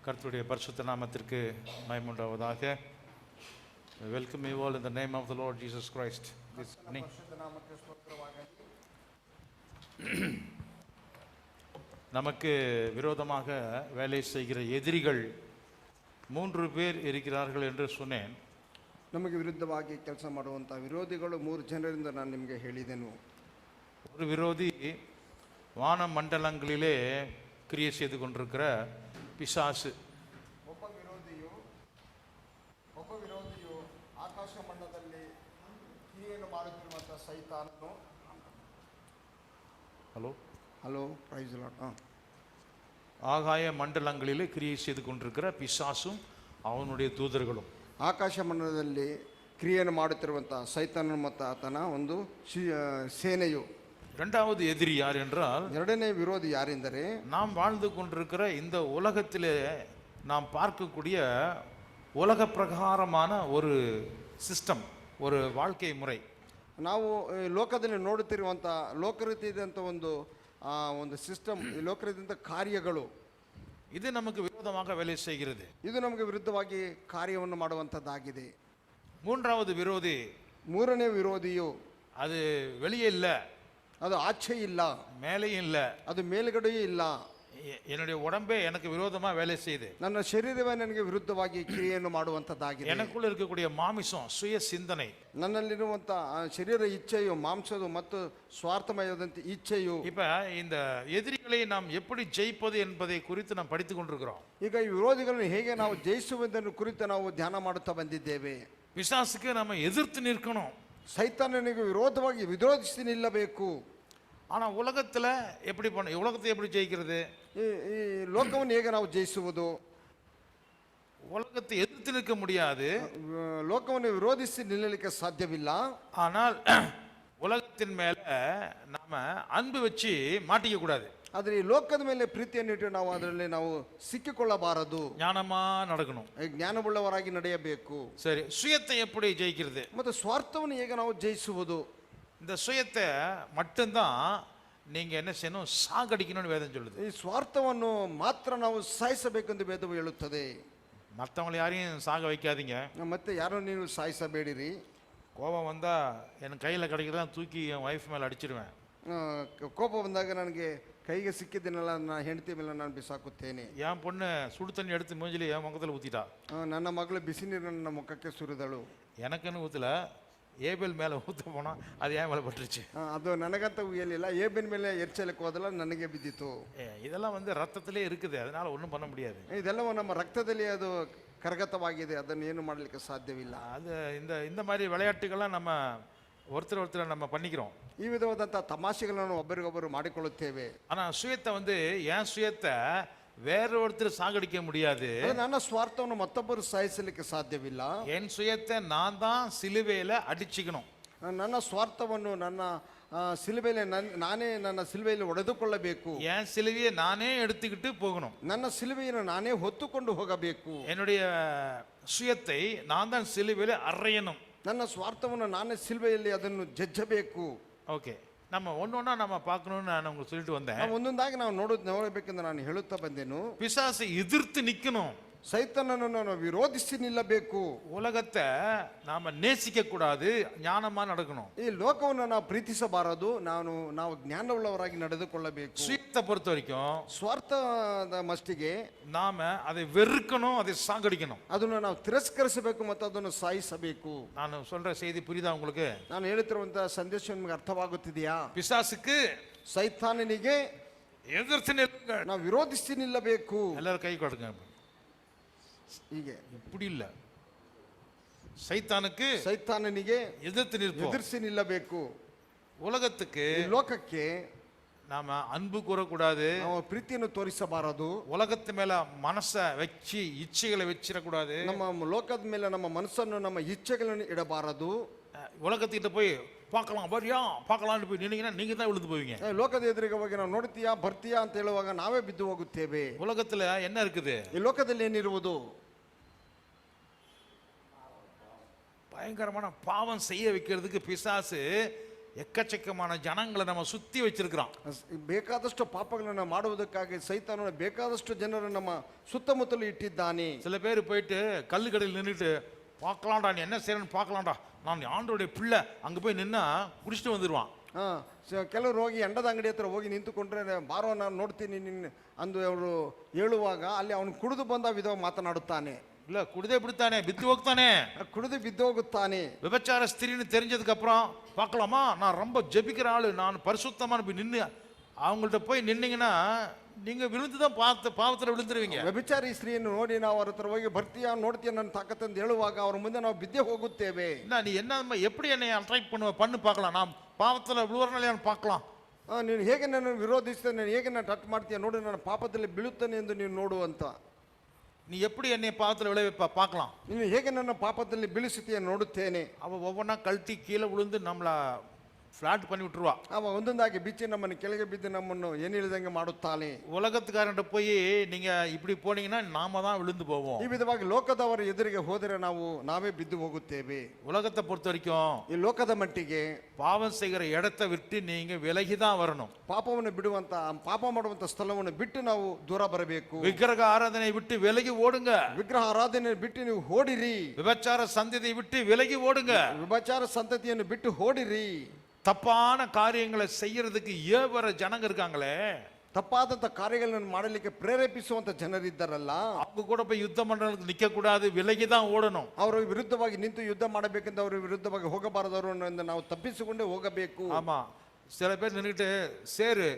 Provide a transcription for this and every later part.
கர்த்தருடைய பரிசுத்த நாமத்திற்கு மகிமை உண்டாவதாக. Welcome you all in the name of the Lord Jesus Christ. நமக்கு விரோதமாக வேலை செய்கிற எதிரிகள் 3 பேர் இருக்கிறார்கள் என்று சொன்னேன். ನಮಗೆ ವಿರುದ್ಧವಾಗಿ ಕೆಲಸ ಮಾಡುವಂಥ ವಿರೋಧಿಗಳು 3 ಜನರಿಂದ ನಾನು ನಿಮಗೆ ಹೇಳಿದೆನು. ஒரு விரோதி வான மண்டலங்களிலே கிரியை செய்து கொண்டிருக்கிற பிசாசு. ಒಬ್ಬ ವಿರೋಧಿಯು ಆಕಾಶ ಮಂಡಲದಲ್ಲಿ ಕ್ರಿಯೆಯನ್ನು ಮಾಡುತ್ತಿರುವಂಥ ಸೈತಾನನು. Hello praise Lord. ஆகாய மண்டலங்களிலே கிரியை செய்து கொண்டிருக்கிற பிசாசும் அவனுடைய தூதர்களும். ಆಕಾಶ ಮಂಡಲದಲ್ಲಿ ಕ್ರಿಯೆಯನ್ನು ಮಾಡುತ್ತಿರುವಂಥ ಸೈತಾನನು ಮತ್ತು ಆತನ ಒಂದು ಸೇನೆಯು. இரண்டாவது எதிரி யார் என்றால், ಎರಡನೇ ವಿರೋಧಿ ಯಾರೆಂದರೆ, நாம் வாழ்ந்து கொண்டிருக்கிற இந்த உலகத்திலே நாம் பார்க்கக்கூடிய உலக பிரகாரமான ஒரு சிஸ்டம், ஒரு வாழ்க்கை முறை. ನಾವು ಲೋಕದಲ್ಲಿ ನೋಡುತ್ತಿರುವಂಥ ಲೋಕರೀತಿಯಾದಂಥ ಒಂದು ಸಿಸ್ಟಮ್, ಲೋಕರೀತಿಯಾದಂಥ ಕಾರ್ಯಗಳು, இது நமக்கு விரோதமாக வேலை செய்கிறது. ಇದು ನಮಗೆ ವಿರುದ್ಧವಾಗಿ ಕಾರ್ಯವನ್ನು ಮಾಡುವಂಥದ್ದಾಗಿದೆ. மூன்றாவது விரோதி, ಮೂರನೇ ವಿರೋಧಿಯು, அது வெளியே இல்லை, ಅದು ಆಚೆ ಇಲ್ಲ, மேலேயும் இல்லை, ಅದು ಮೇಲ್ಗಡೆಯೂ ಇಲ್ಲ. என்னுடைய உடம்பே எனக்கு விரோதமா வேலை செய்யுது. ನನ್ನ ಶರೀರವೇ ನನಗೆ ವಿರುದ್ಧವಾಗಿ ಕ್ರಿಯೆಯನ್ನು ಮಾಡುವಂಥದ್ದಾಗಿದೆ. எனக்குள்ள இருக்கக்கூடிய மாமிசம், சுய சிந்தனை, ನನ್ನಲ್ಲಿರುವಂಥ ಶರೀರ ಇಚ್ಛೆಯು, ಮಾಂಸದ ಮತ್ತು ಸ್ವಾರ್ಥಮಯವಾದಂಥ ಇಚ್ಛೆಯು. இப்ப இந்த எதிரிகளை நாம் எப்படி ஜெயிப்பது என்பதை குறித்து நாம் படித்துக் கொண்டிருக்கிறோம். ಈಗ ಈ ವಿರೋಧಿಗಳನ್ನು ಹೇಗೆ ನಾವು ಜಯಿಸುವುದನ್ನು ಕುರಿತು ನಾವು ಧ್ಯಾನ ಮಾಡುತ್ತಾ ಬಂದಿದ್ದೇವೆ. பிசாசுக்கு நம்ம எதிர்த்து நிற்கணும், ಸೈತಾನನಿಗೆ ವಿರೋಧಿಸಿ ನಿಲ್ಲಬೇಕು. ஆனா உலகத்துல எப்படி உலகத்தை எப்படி ஜெயிக்கிறது? ಈ ಲೋಕವನ್ನು ಹೇಗೆ ನಾವು ಜಯಿಸುವುದು? உலகத்தை எதிர்த்து நிற்க முடியாது, ಲೋಕವನ್ನು ವಿರೋಧಿಸಿ ನಿಲ್ಲಲಿಕ್ಕೆ ಸಾಧ್ಯವಿಲ್ಲ. ஆனால் உலகத்தின் மேல நாம அன்பு வச்சு மாட்டிக்க கூடாது. ಆದರೆ ಈ ಲೋಕದ ಮೇಲೆ ಪ್ರೀತಿಯನ್ನಿಟ್ಟು ನಾವು ಅದರಲ್ಲಿ ನಾವು ಸಿಕ್ಕಿಕೊಳ್ಳಬಾರದು. ஞானமா நடக்கணும், ಜ್ಞಾನವುಳ್ಳವರಾಗಿ ನಡೆಯಬೇಕು. சரி, சுயத்தை எப்படி ஜெயிக்கிறது? ಮತ್ತು ಸ್ವಾರ್ಥವನ್ನು ಹೇಗೆ ನಾವು ಜಯಿಸುವುದು? இந்த சுயத்தை மட்டும்தான் நீங்க என்ன செய்யணும், சாகடிக்கணும்னு வேதம் சொல்லுது. ಈ ಸ್ವಾರ್ಥವನ್ನು ಮಾತ್ರ ನಾವು ಸಾಯಿಸಬೇಕೆಂದು ವೇದವು ಹೇಳುತ್ತದೆ. மற்றவங்களை யாரையும் சாக வைக்காதீங்க. ಮತ್ತೆ ಯಾರನ್ನು ನೀವು ಸಾಯಿಸಬೇಡಿರಿ. கோபம் வந்தா என் கையில கிடைக்கிறதா தூக்கி என் வைஃப் மேல அடிச்சிருவேன். ಕೋಪ ಬಂದಾಗ ನನಗೆ ಕೈಗೆ ಸಿಕ್ಕಿದ್ದನ್ನೆಲ್ಲ ನನ್ನ ಹೆಂಡತಿ ಮೇಲೆ ನಾನು ಬಿಸಾಕುತ್ತೇನೆ. என் பொண்ணு சுடு தண்ணி எடுத்து மூஞ்சில என் முகத்தில் ஊத்திட்டா. ನನ್ನ ಮಗಳು ಬಿಸಿ ನೀರನ್ನು ನನ್ನ ಮುಖಕ್ಕೆ ಸುರಿದಳು. எனக்குன்னு ஊத்துல, ஏபேல் மேலே ஊற்ற போனால் அது ஏன் மேலே பட்டுருச்சு. ಅದು ನನಗಂತ ಉಯ್ಯಲಿಲ್ಲ, ಏಬೆಲ್ ಮೇಲೆ ಎರ್ಚಲಕ್ಕೆ ಹೋದಲ್ಲ, ನನಗೆ ಬಿದ್ದಿತ್ತು. இதெல்லாம் ரத்தத்திலே இருக்குது, அதனால ஒன்றும் பண்ண முடியாது. ಇದೆಲ್ಲವೂ ನಮ್ಮ ರಕ್ತದಲ್ಲಿ ಅದು ಕರಗತವಾಗಿದೆ, ಅದನ್ನು ಏನು ಮಾಡಲಿಕ್ಕೆ ಸಾಧ್ಯವಿಲ್ಲ. அது இந்த மாதிரி விளையாட்டுகள்லாம் நம்ம ஒருத்தர் நம்ம பண்ணிக்கிறோம். ಈ ವಿಧವಾದಂಥ ತಮಾಷೆಗಳನ್ನು ಒಬ್ಬರಿಗೊಬ್ಬರು ಮಾಡಿಕೊಳ್ಳುತ್ತೇವೆ. ஆனால் சுயத்தை என் சுயத்தை வேற ஒருத்தர் சாகடிக்க முடியாது. ನನ್ನ ಸ್ವಾರ್ಥವನ್ನು ಮತ್ತೊಬ್ಬರು ಸಾಯಿಸಲಿಕ್ಕೆ ಸಾಧ್ಯವಿಲ್ಲ. என் சுயத்தை நான் தான் சிலுவையில் அடிச்சுக்கணும். ನನ್ನ ಸ್ವಾರ್ಥವನ್ನು ನನ್ನ ಸಿಲುಬೆಯಲ್ಲಿ ನಾನೇ ನನ್ನ ಸಿಲುಬೆಯಲ್ಲಿ ಒಡೆದುಕೊಳ್ಳಬೇಕು. என் சிலுவையை நானே எடுத்துக்கிட்டு போகணும். ನನ್ನ ಸಿಲುಬೆಯನ್ನು ನಾನೇ ಹೊತ್ತುಕೊಂಡು ಹೋಗಬೇಕು. என்னுடைய சுயத்தை நான் தான் சிலுவையில் அறையணும். ನನ್ನ ಸ್ವಾರ್ಥವನ್ನು ನಾನೇ ಸಿಲುಬೆಯಲ್ಲಿ ಅದನ್ನು ಜಜ್ಜಬೇಕು. ஓகே, நம்ம ஒன்னொன்னா நம்ம பார்க்கணும்னு நான் உங்களுக்கு சொல்லிட்டு வந்தேன். ಒಂದೊಂದಾಗಿ ನಾವು ನೋಡಬೇಕೆಂದು ನಾನು ಹೇಳುತ್ತಾ ಬಂದೆನು. பிசாசை எதிர்த்து நிக்கணும், ಸೈತಾನನನ್ನು ನಾವು ವಿರೋಧಿಸಿ ನಿಲ್ಲಬೇಕು. உலகத்தை நாம நேசிக்க கூடாது, ஞானமா நடக்கணும். ಈ ಲೋಕವನ್ನು ನಾವು ಪ್ರೀತಿಸಬಾರದು, ನಾವು ಜ್ಞಾನವುಳ್ಳವರಾಗಿ ನಡೆದುಕೊಳ್ಳಬೇಕು. சுயத்தை பொறுத்த வரைக்கும் ಸ್ವಾರ್ಥದ ಮಸ್ಟಿಗೆ நாம அதை வெறுக்கணும், அதை சாகடிக்கணும். ಅದನ್ನು ನಾವು ತಿರಸ್ಕರಿಸಬೇಕು ಮತ್ತು ಅದನ್ನು ಸಾಯಿಸಬೇಕು. நான் சொல்ற செய்தி புரியுதா உங்களுக்கு? ನಾನು ಹೇಳುತ್ತಿರುವಂತಹ ಸಂದೇಶ ನಿಮಗೆ ಅರ್ಥವಾಗುತ್ತಿದೆಯಾ? பிசாசுக்கு ಸೈತಾನನಿಗೆ எதிர்த்து நில்லுங்கள், ನಾವು ವಿರೋಧಿಸಿ ನಿಲ್ಲಬೇಕು. எல்லாரும் கை கொடுங்க. ಹೀಗೆ இப்படி இல்ல, சைத்தானுக்கு ಎದುರಿಸಿ ನಿಲ್ಲಬೇಕು. உலகத்துக்கு, ಲೋಕಕ್ಕೆ நாம ಅன்பு கூறக்கூடாது, ನಾವು ಪ್ರೀತಿಯನ್ನು ತೋರಿಸಬಾರದು. உலகத்து மேல மனசை வச்சு இச்சைகளை வச்சிடக்கூடாது. ನಮ್ಮ ಲೋಕದ ಮೇಲೆ ನಮ್ಮ ಮನಸ್ಸನ್ನು, ನಮ್ಮ ಇಚ್ಛೆಗಳನ್ನು ಇಡಬಾರದು. உலகத்துக்கிட்ட போய் பார்க்கலாம் வரியா பார்க்கலான்னு போய் நின்னீங்கன்னா நீங்க தான் விழுந்து போவீங்க. ಲೋಕದ ಎದುರಿಗೆ ಹೋಗಿ ನಾವು ನೋಡ್ತೀಯಾ ಬರ್ತೀಯಾ ಅಂತ ಹೇಳುವಾಗ ನಾವೇ ಬಿದ್ದು ಹೋಗುತ್ತೇವೆ. உலகத்துல என்ன இருக்குது? ಈ ಲೋಕದಲ್ಲಿ ಏನಿರುವುದು? பயங்கரமான பாவம் செய்ய வைக்கிறதுக்கு பிசாசு எக்கச்சக்கமான ஜனங்களை நம்ம சுத்தி வச்சிருக்கிறோம். ಬೇಕಾದಷ್ಟು ಪಾಪಗಳನ್ನು ಮಾಡುವುದಕ್ಕಾಗಿ ಸೈತಾನನು ಬೇಕಾದಷ್ಟು ಜನರನ್ನು ನಮ್ಮ ಸುತ್ತಮುತ್ತಲು ಇಟ್ಟಿದ್ದಾನೆ. சில பேர் போயிட்டு கல்லுக்கடையில் நின்றுட்டு பார்க்கலாம்டா நீ என்ன செய்யறன்னு பார்க்கலாம்டா நான் ஆண்டோடைய பிள்ளை அங்க போய் நின்னா குடிச்சிட்டு வந்துடுவான். ಕೆಲವರು ಹೋಗಿ ಎಂಡದ ಅಂಗಡಿ ಹತ್ರ ಹೋಗಿ ನಿಂತುಕೊಂಡ್ರೆ ಬಾರೋ ನಾನು ನೋಡ್ತೀನಿ ನಿನ್ನ ಅಂದು ಅವರು ಹೇಳುವಾಗ ಅಲ್ಲಿ ಅವನು ಕುಡಿದು ಬಂದ ವಿಧವ ಮಾತನಾಡುತ್ತಾನೆ. இல்ல குடிதே பிடித்தானே பித்து ಹೋಗ್ತಾನೆ, ಕುಡಿದು ಬಿದ್ದೋಗುತ್ತಾನೆ. விபச்சார ஸ்திரீன்னு தெரிஞ்சதுக்கு அப்புறம் பார்க்கலாமா நான் ரொம்ப ஜெபிக்கிற ஆளு நான் பரிசுத்தமான போய் நின்று அவங்கள்ட்ட போய் நின்னீங்கன்னா நீங்க விழுந்துதான் பாவத்துல விழுந்துருவீங்க. ವ್ಯಭಿಚಾರಿ ಸ್ತ್ರೀಯನ್ನು ನೋಡಿ ನಾವು ಅವ್ರ ಹತ್ರ ಹೋಗಿ ಬರ್ತೀಯಾ ನೋಡ್ತೀಯ ನನ್ನ ತಾಕತ್ತಂದು ಹೇಳುವಾಗ ಅವ್ರ ಮುಂದೆ ನಾವು ಬಿದ್ದೆ ಹೋಗುತ್ತೇವೆ. நீ என்ன எப்படி என்னை அட்ராக்ட் பண்ணு பார்க்கலாம், நான் பாவத்துல விழுவறனால பார்க்கலாம். ನೀನು ಹೇಗೆ ನನ್ನ ವಿರೋಧಿಸ್ತೇನೆ, ನಾನು ಹೇಗೆ ನಾನು ಟಚ್ ಮಾಡ್ತೀಯ ನೋಡು, ನನ್ನ ಪಾಪದಲ್ಲಿ ಬೀಳುತ್ತಾನೆ ಎಂದು ನೀನು ನೋಡು ಅಂತ. நீ எப்படி என்னை பாவத்துல விளைவிப்ப பார்க்கலாம், ನೀನು ಹೇಗೆ ನನ್ನ ಪಾಪದಲ್ಲಿ ಬೀಳಿಸುತ್ತೀಯ ನೋಡುತ್ತೇನೆ. அவ ஒவ்வொன்றா கழட்டி கீழே விழுந்து நம்மள ஃபிளாட் பண்ணி விட்டுருவா. ಅವ ಒಂದೊಂದಾಗಿ ಬಿಚ್ಚಿ ನಮ್ಮನ್ನು ಕೆಳಗೆ ಬಿದ್ದು ನಮ್ಮನ್ನು ಏನು ಹೇಳಿದಂಗೆ ಮಾಡುತ್ತಾನೆ. உலகத்துக்காரன்ட்ட போய் நீங்க இப்படி போனீங்கன்னா நாம தான் விழுந்து போவோம். ಈ ವಿಧವಾಗಿ ಲೋಕದವರ ಎದುರಿಗೆ ಹೋದರೆ ನಾವೇ ಬಿದ್ದು ಹೋಗುತ್ತೇವೆ. உலகத்தை பொறுத்த வரைக்கும் ಈ ಲೋಕದ ಮಟ್ಟಿಗೆ பாவம் செய்கிற இடத்தை விட்டு நீங்க விலகி தான் வரணும். ಪಾಪವನ್ನು ಬಿಡುವಂತ ಪಾಪ ಮಾಡುವಂತ ಸ್ಥಳವನ್ನು ಬಿಟ್ಟು ನಾವು ದೂರ ಬರಬೇಕು. விக்கிரக ஆராதனை விட்டு விலகி ஓடுங்க. ವಿಗ್ರಹ ಆರಾಧನೆ ಬಿಟ್ಟು ನೀವು ಓಡಿರಿ. விபச்சார சந்ததியை விட்டு விலகி ஓடுங்க. ವಿಭಚಾರ ಸಂತತಿಯನ್ನು ಬಿಟ್ಟು ಓಡಿರಿ. தப்பான காரியங்களை செய்யறதுக்கு ஏவர ஜனங்க இருக்காங்களே, ತಪ್ಪಾದಂತ ಕಾರ್ಯಗಳನ್ನು ಮಾಡಲಿಕ್ಕೆ ಪ್ರೇರೇಪಿಸುವಂತ ಜನರಿದ್ದಾರಲ್ಲ, அவங்க கூட போய் யுத்தம் பண்றதுக்கு நிக்க கூடாது, விலகி தான் ஓடணும். ಅವರ ವಿರುದ್ಧವಾಗಿ ನಿಂತು ಯುದ್ಧ ಮಾಡಬೇಕೆಂದು ಅವರ ವಿರುದ್ಧವಾಗಿ ಹೋಗಬಾರದವರನ್ನು ನಾವು ತಪ್ಪಿಸಿಕೊಂಡೇ ಹೋಗಬೇಕು. ஆமா, சில பேர் நின்றுட்டு சேரு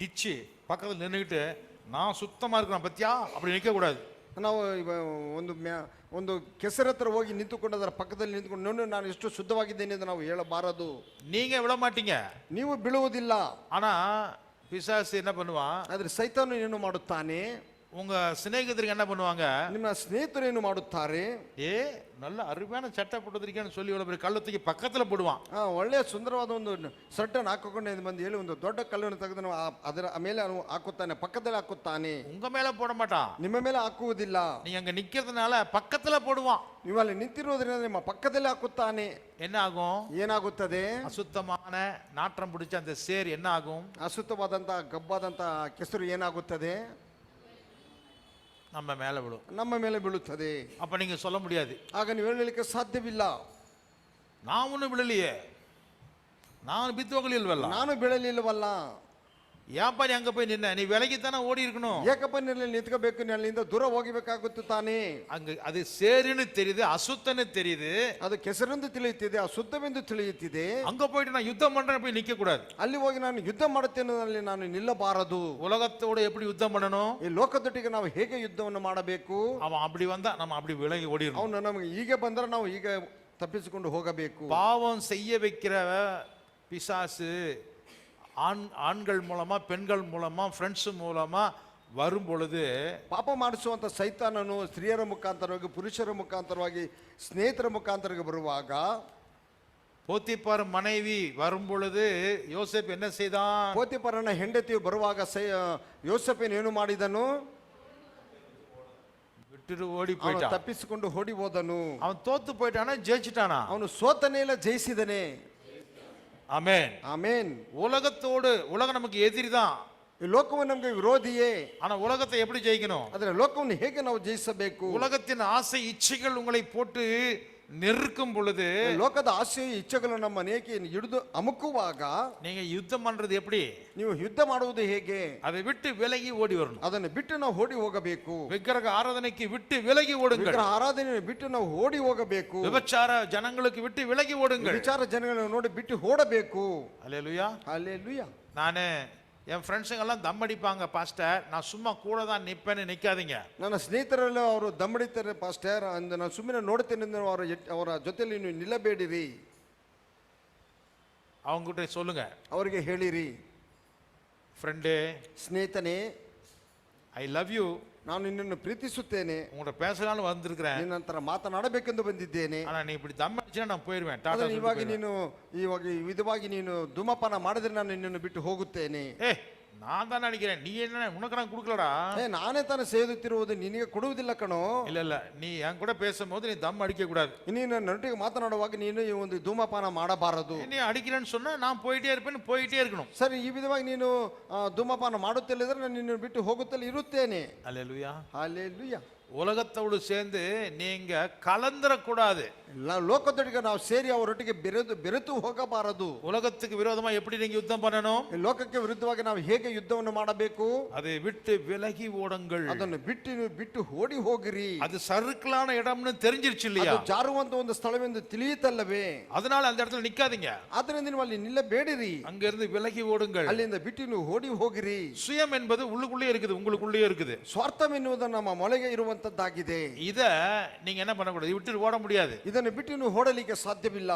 டிச்சு பக்கத்தில் நின்றுட்டு நான் சுத்தமா இருக்கிறேன் பத்தியா அப்படி நிக்க கூடாது. ನಾವು ಒಂದು ಕೆಸರ ಹತ್ರ ಹೋಗಿ ನಿಂತುಕೊಂಡು ಅದರ ಪಕ್ಕದಲ್ಲಿ ನಿಂತುಕೊಂಡು ನೋಡಿ ನಾನು ಎಷ್ಟು ಶುದ್ಧವಾಗಿದ್ದೇನೆ ಎಂದು ನಾವು ಹೇಳಬಾರದು. நீங்க விட மாட்டீங்க, ನೀವು ಬೀಳುವುದಿಲ್ಲ. ஆனா பிசாசு என்ன பண்ணுவான், ಆದ್ರೆ ಸೈತಾನು ಏನು ಮಾಡುತ್ತಾನೆ, உங்க சிநேகிதருக்கு என்ன பண்ணுவாங்க, ನಿಮ್ಮ ಸ್ನೇಹಿತರು ಏನು ಮಾಡುತ್ತಾರೆ, நல்ல அருமையான சட்டை போட்டுருக்கேன்னு சொல்லி இவ்வளவு பெரிய கல்லை தூக்கி பக்கத்துல போடுவான். ಒಳ್ಳೆಯ ಸುಂದರವಾದ ಒಂದು ಶರ್ಟನ್ನು ಹಾಕಿಕೊಂಡು ಬಂದು ಹೇಳಿ ಒಂದು ದೊಡ್ಡ ಕಲ್ಲನ್ನು ತೆಗೆದು ಅದರ ಮೇಲೆ ಹಾಕುತ್ತಾನೆ, ಪಕ್ಕದಲ್ಲಿ ಹಾಕುತ್ತಾನೆ. உங்க மேல போட மாட்டான், ನಿಮ್ಮ ಮೇಲೆ ಹಾಕುವುದಿಲ್ಲ. நீங்க அங்க நிக்கிறதுனால பக்கத்துல போடுவான். ನೀವು ಅಲ್ಲಿ ನಿಂತಿರುವುದರಿಂದ ನಿಮ್ಮ ಪಕ್ಕದಲ್ಲಿ ಹಾಕುತ್ತಾನೆ. என்ன ஆகும், ಏನಾಗುತ್ತದೆ, அசுத்தமான நாற்றம் பிடிச்ச அந்த சேர் என்ன ஆகும், ಅಶುದ್ಧವಾದಂತ ಗಬ್ಬಾದಂತ ಕೆಸರು ಏನಾಗುತ್ತದೆ, நம்ம மேல விழும், ನಮ್ಮ ಮೇಲೆ ಬೀಳುತ್ತದೆ. அப்ப நீங்க சொல்ல முடியாது, ಆಗ ನೀವು ಹೇಳಲಿಕ್ಕೆ ಸಾಧ್ಯವಿಲ್ಲ, நான் ஒன்னும் விழலையே, நான் பித்துவகளில் ನಾನು ಬೀಳಲಿಲ್ಲವಲ್ಲ. ஏப்பா நீ அங்க போய் நின்ன, நீ விலகித்தானே ஓடி இருக்கணும். ಏಕಪ್ಪ ನೀನು ನಿಂತ್ಕೋಬೇಕು, ನೀನು ಅಲ್ಲಿಂದ ದೂರ ಹೋಗಬೇಕಾಗುತ್ತು ತಾನೇ. அங்க அது சேருன்னு தெரியுது, அசுத்தன்னு தெரியுது, ಅದು ಕೆಸರೆಂದು ತಿಳಿಯುತ್ತಿದೆ, ಅಶುದ್ಧವೆಂದು ತಿಳಿಯುತ್ತಿದೆ. அங்க போயிட்டு நான் யுத்தம் பண்றேன் போய் நிக்க கூடாது. ಅಲ್ಲಿ ಹೋಗಿ ನಾನು ಯುದ್ಧ ಮಾಡುತ್ತೇನೆ ಅಲ್ಲಿ ನಾನು ನಿಲ್ಲಬಾರದು. உலகத்தோட எப்படி யுத்தம் பண்ணணும், ಈ ಲೋಕದೊಟ್ಟಿಗೆ ನಾವು ಹೇಗೆ ಯುದ್ಧವನ್ನು ಮಾಡಬೇಕು, அவன் அப்படி வந்தா நம்ம அப்படி விலகி ஓடிடணும். ಅವನು ನಮಗೆ ಹೀಗೆ ಬಂದ್ರೆ ನಾವು ಈಗ ತಪ್ಪಿಸಿಕೊಂಡು ಹೋಗಬೇಕು. பாவம் செய்ய வைக்கிற பிசாசு ஆண்கள் மூலமா பெண்கள் மூலமா ஃப்ரெண்ட்ஸ் மூலமா வரும் பொழுது, ಪಾಪ ಮಾಡಿಸುವಂತ ಸೈತಾನನು ಸ್ತ್ರೀಯರ ಮುಖಾಂತರವಾಗಿ ಪುರುಷರ ಮುಖಾಂತರವಾಗಿ ಸ್ನೇಹಿತರ ಮುಖಾಂತರವಾಗಿ ಬರುವಾಗ, போத்திபார் மனைவி வரும் பொழுது யோசேப்பு என்ன செய்தான், ಪೋತಿಫರನ ಹೆಂಡತಿಯು ಬರುವಾಗ ಯೋಸೇಫನು ಏನು ಮಾಡಿದನು, விட்டுட்டு ஓடி போயிட்டான். ತಪ್ಪಿಸಿಕೊಂಡು ಓಡಿ ಹೋದನು. அவன் தோத்து போயிட்டானா ஜெயிச்சிட்டானா, ಅವನು ಸೋತನೇ ಇಲ್ಲ ಜಯಿಸಿದನೇ. ஆமென் ಆಮೇನ್. உலகம் நமக்கு எதிரி தான், ಈ ಲೋಕವು ನಮಗೆ ವಿರೋಧಿಯೇ. ஆனா உலகத்தை எப்படி ஜெயிக்கணும், ಆದರೆ ಲೋಕವನ್ನು ಹೇಗೆ ನಾವು ಜಯಿಸಬೇಕು, உலகத்தின் ஆசை இச்சைகள் உங்களை போட்டு நெருக்கும் பொழுது, ಲೋಕದ ಆಸೆಯ ಇಚ್ಛೆಗಳು ನಮ್ಮ ಮನೆಗೆ ಹಿಡಿದು ಅಮುಕುವಾಗ நீங்க யுத்தம் பண்றது எப்படி, ನೀವು ಯುದ್ಧ ಮಾಡುವುದು ಹೇಗೆ, அதை விட்டு விலகி ஓடி வரணும். ಅದನ್ನು ಬಿಟ್ಟು ನಾವು ಓಡಿ ಹೋಗಬೇಕು. விக்கிரக ஆராதனைக்கு விட்டு விலகி ஓடுங்கள், ವಿಗ್ರಹ ಆರಾಧನೆ ಬಿಟ್ಟು ನಾವು ಓಡಿ ಹೋಗಬೇಕು. விபச்சார ஜனங்களுக்கு விட்டு விலகி ஓடுங்கள், ವಿಚಾರ ಜನಗಳನ್ನು ನೋಡಿ ಬಿಟ್ಟು ಓಡಬೇಕು. அல்லேலூயா. அல்லேலூயா. நானு என் ஃப்ரெண்ட்ஸுங்க எல்லாம் தம் அடிப்பாங்க பாஸ்டர், நான் சும்மா கூட தான் நிப்பேன்னு நிக்காதீங்க. ನನ್ನ ಸ್ನೇಹಿತರೆಲ್ಲ ಅವರು ದಮ್ಮಡಿತಾರೆ ಪಾಸ್ಟರ್ ಅಂದ ನಾನು ಸುಮ್ಮನೆ ನೋಡ್ತೇನೆ, ಅವರ ಜೊತೆಯಲ್ಲಿ ನೀವು ನಿಲ್ಲಬೇಡಿರಿ. அவங்ககிட்ட சொல்லுங்க, ಅವರಿಗೆ ಹೇಳಿರಿ, ஃப்ரெண்டு ಸ್ನೇಹಿತನೇ, ஐ லவ் யூ, ನಾನು ನಿನ್ನನ್ನು ಪ್ರೀತಿಸುತ್ತೇನೆ, உங்கள்கிட்ட பேசலாம்னு வந்திருக்கிறேன், ನಿನ್ನ ನಂತರ ಮಾತನಾಡಬೇಕೆಂದು ಬಂದಿದ್ದೇನೆ. ஆனா நீ இப்படி தம் அடிச்சா நான் போயிடுவேன், ಆದರೆ டாடா ಇವಾಗ ನೀನು ವಿಧವಾಗಿ ನೀನು ಧೂಮಪಾನ ಮಾಡಿದ್ರೆ ನಾನು ನಿನ್ನನ್ನು ಬಿಟ್ಟು ಹೋಗುತ್ತೇನೆ. ஏ நான் தானே அடிக்கிறேன், நீ என்ன உனக்கு நான் கொடுக்கலடா. ನಾನೇ ತಾನೇ ಸೇದುತ್ತಿರುವುದು ನಿನಗೆ ಕೊಡುವುದಿಲ್ಲ ಕಣೋ. இல்ல நீ என் கூட பேசும்போது நீ தம் அடிக்க கூடாது. ನೀನು ನನ್ನೊಟ್ಟಿಗೆ ಮಾತನಾಡುವಾಗ ನೀನು ಈ ಒಂದು ಧೂಮಪಾನ ಮಾಡಬಾರದು. நீ அடிக்கிறேன்னு சொன்னா நான் போயிட்டே இருப்பேன், போயிட்டே இருக்கணும். ಸರಿ, ಈ ವಿಧವಾಗಿ ನೀನು ಧೂಮಪಾನ ಮಾಡುತ್ತಿಲ್ಲದ್ರೆ ನಾನು ನಿನ್ನ ಬಿಟ್ಟು ಹೋಗುತ್ತಲೇ ಇರುತ್ತೇನೆ. அல்லேலூயா. ಹಲ್ಲೆಲೂಯಾ. உலகத்தோடு சேர்ந்து நீங்க கலந்துடக்கூடாது. ಲೋಕದೊಟ್ಟಿಗೆ ನಾವು ಸೇರಿ ಅವರೊಟ್ಟಿಗೆ ಬೆರೆತು ಹೋಗಬಾರದು. உலகத்துக்கு விரோதமா எப்படி நீங்க யுத்தம் பண்ணணும்? ಲೋಕಕ್ಕೆ ವಿರುದ್ಧವಾಗಿ ನಾವು ಹೇಗೆ ಯುದ್ಧವನ್ನು ಮಾಡಬೇಕು? அதை விட்டு விலகி ஓடுங்கள். ಅದನ್ನು ಬಿಟ್ಟು ಓಡಿ ಹೋಗಿರಿ. அது சறுக்கலான இடம்னு தெரிஞ்சிருச்சு இல்லையா? ಅದು ಜಾರುವಂತ ಒಂದು ಸ್ಥಳವೆಂದು ತಿಳಿಯುತ್ತಲ್ಲವೇ? அதனால அந்த இடத்துல நிக்காதீங்க. ಆದ್ದರಿಂದ ನೀವು ಅಲ್ಲಿ ನಿಲ್ಲಬೇಡಿರಿ. அங்க இருந்து விலகி ஓடுங்கள். ಅಲ್ಲಿಂದ ಬಿಟ್ಟು ನೀವು ಓಡಿ ಹೋಗಿರಿ. சுயம் என்பது உள்ளுக்குள்ளே இருக்குது, உங்களுக்குள்ளே இருக்குது. ಸ್ವಾರ್ಥವೆನ್ನುವುದು ನಮ್ಮ ಮೊಳೆಗೆ ಇರುವಂತದ್ದಾಗಿದೆ. இத நீங்க என்ன பண்ணக்கூடாது, விட்டு ஓட முடியாது. ಇದನ್ನು ಬಿಟ್ಟು ನೀವು ಓಡಲಿಕ್ಕೆ ಸಾಧ್ಯವಿಲ್ಲ.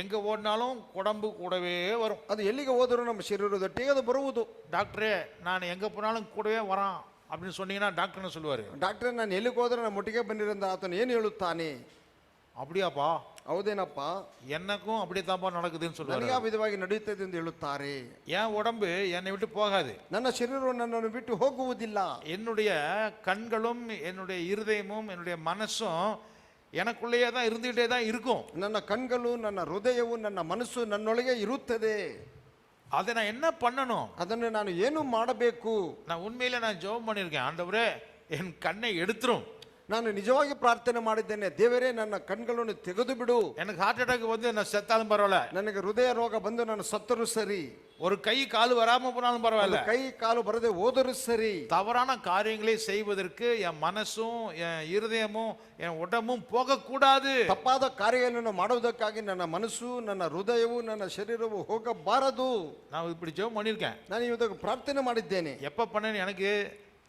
எங்க ஓடினாலும் உடம்பு கூடவே வரும். ಅದು ಎಲ್ಲಿಗೆ ಹೋದರೂ ನಮ್ಮ ಶರೀರದೊಟ್ಟಿಗೆ ಅದು ಬರುವುದು. டாக்டரே நான் எங்க போனாலும் கூடவே வரான் அப்படின்னு சொன்னீங்கன்னா டாக்டர் என்ன சொல்லுவாரு? ಡಾಕ್ಟರ್, ನಾನು ಎಲ್ಲಿಗೆ ಹೋದ್ರೆ ನಮ್ಮ ಒಟ್ಟಿಗೆ ಬಂದಿರಂತ ಆತನು ಏನು ಹೇಳುತ್ತಾನೆ? அப்படியாப்பா, ಹೌದೇನಪ್ಪ, எனக்கும் அப்படித்தான்ப்பா நடக்குதுன்னு சொல்லுவாரு. ನನಗೆ ಆ ವಿಧವಾಗಿ ನಡೆಯುತ್ತದೆ ಎಂದು ಹೇಳುತ್ತಾರೆ. என் உடம்பு என்னை விட்டு போகாது, ನನ್ನ ಶರೀರವು ನನ್ನನ್ನು ಬಿಟ್ಟು ಹೋಗುವುದಿಲ್ಲ. என்னுடைய கண்களும் என்னுடைய இருதயமும் என்னுடைய மனசும் எனக்குள்ளேயே தான் இருந்துகிட்டே தான் இருக்கும். ನನ್ನ ಕಣ್ಗಳು, ನನ್ನ ಹೃದಯವು, ನನ್ನ ಮನಸ್ಸು ನನ್ನೊಳಗೆ ಇರುತ್ತದೆ. அதை நான் என்ன பண்ணணும்? ಅದನ್ನು ನಾನು ಏನು ಮಾಡಬೇಕು? நான் உண்மையில நான் ஜெபம் பண்ணியிருக்கேன், ஆண்டவரே என் கண்ணை எடுத்துரும். ನಾನು ನಿಜವಾಗಿ ಪ್ರಾರ್ಥನೆ ಮಾಡಿದ್ದೇನೆ, ದೇವರೇ ನನ್ನ ಕಣ್ಗಳನ್ನು ತೆಗೆದು ಬಿಡು. எனக்கு ஹார்ட் அட்டாக் வந்து நான் செத்தாலும் பரவாயில்ல, ನನಗೆ ಹೃದಯ ರೋಗ ಬಂದು ನಾನು ಸತ್ತರೂ ಸರಿ, ஒரு கை கால் வராம போனாலும் பரவாயில்ல, ಕೈ ಕಾಲು ಬರದೆ ಹೋದರೂ சரி, தவறான காரியங்களை செய்வதற்கு என் மனசும் என் இருதயமும் என் உடம்பும் போகக்கூடாது. ತಪ್ಪಾದ ಕಾರ್ಯಗಳನ್ನು ಮಾಡುವುದಕ್ಕಾಗಿ ನನ್ನ ಮನಸ್ಸು, ನನ್ನ ಹೃದಯವು, ನನ್ನ ಶರೀರವು ಹೋಗಬಾರದು. நான் இப்படி ஜெபம் பண்ணியிருக்கேன். ನಾನು ಇವತ್ತು ಪ್ರಾರ್ಥನೆ ಮಾಡಿದ್ದೇನೆ. எப்ப பண்ணேன்னு எனக்கு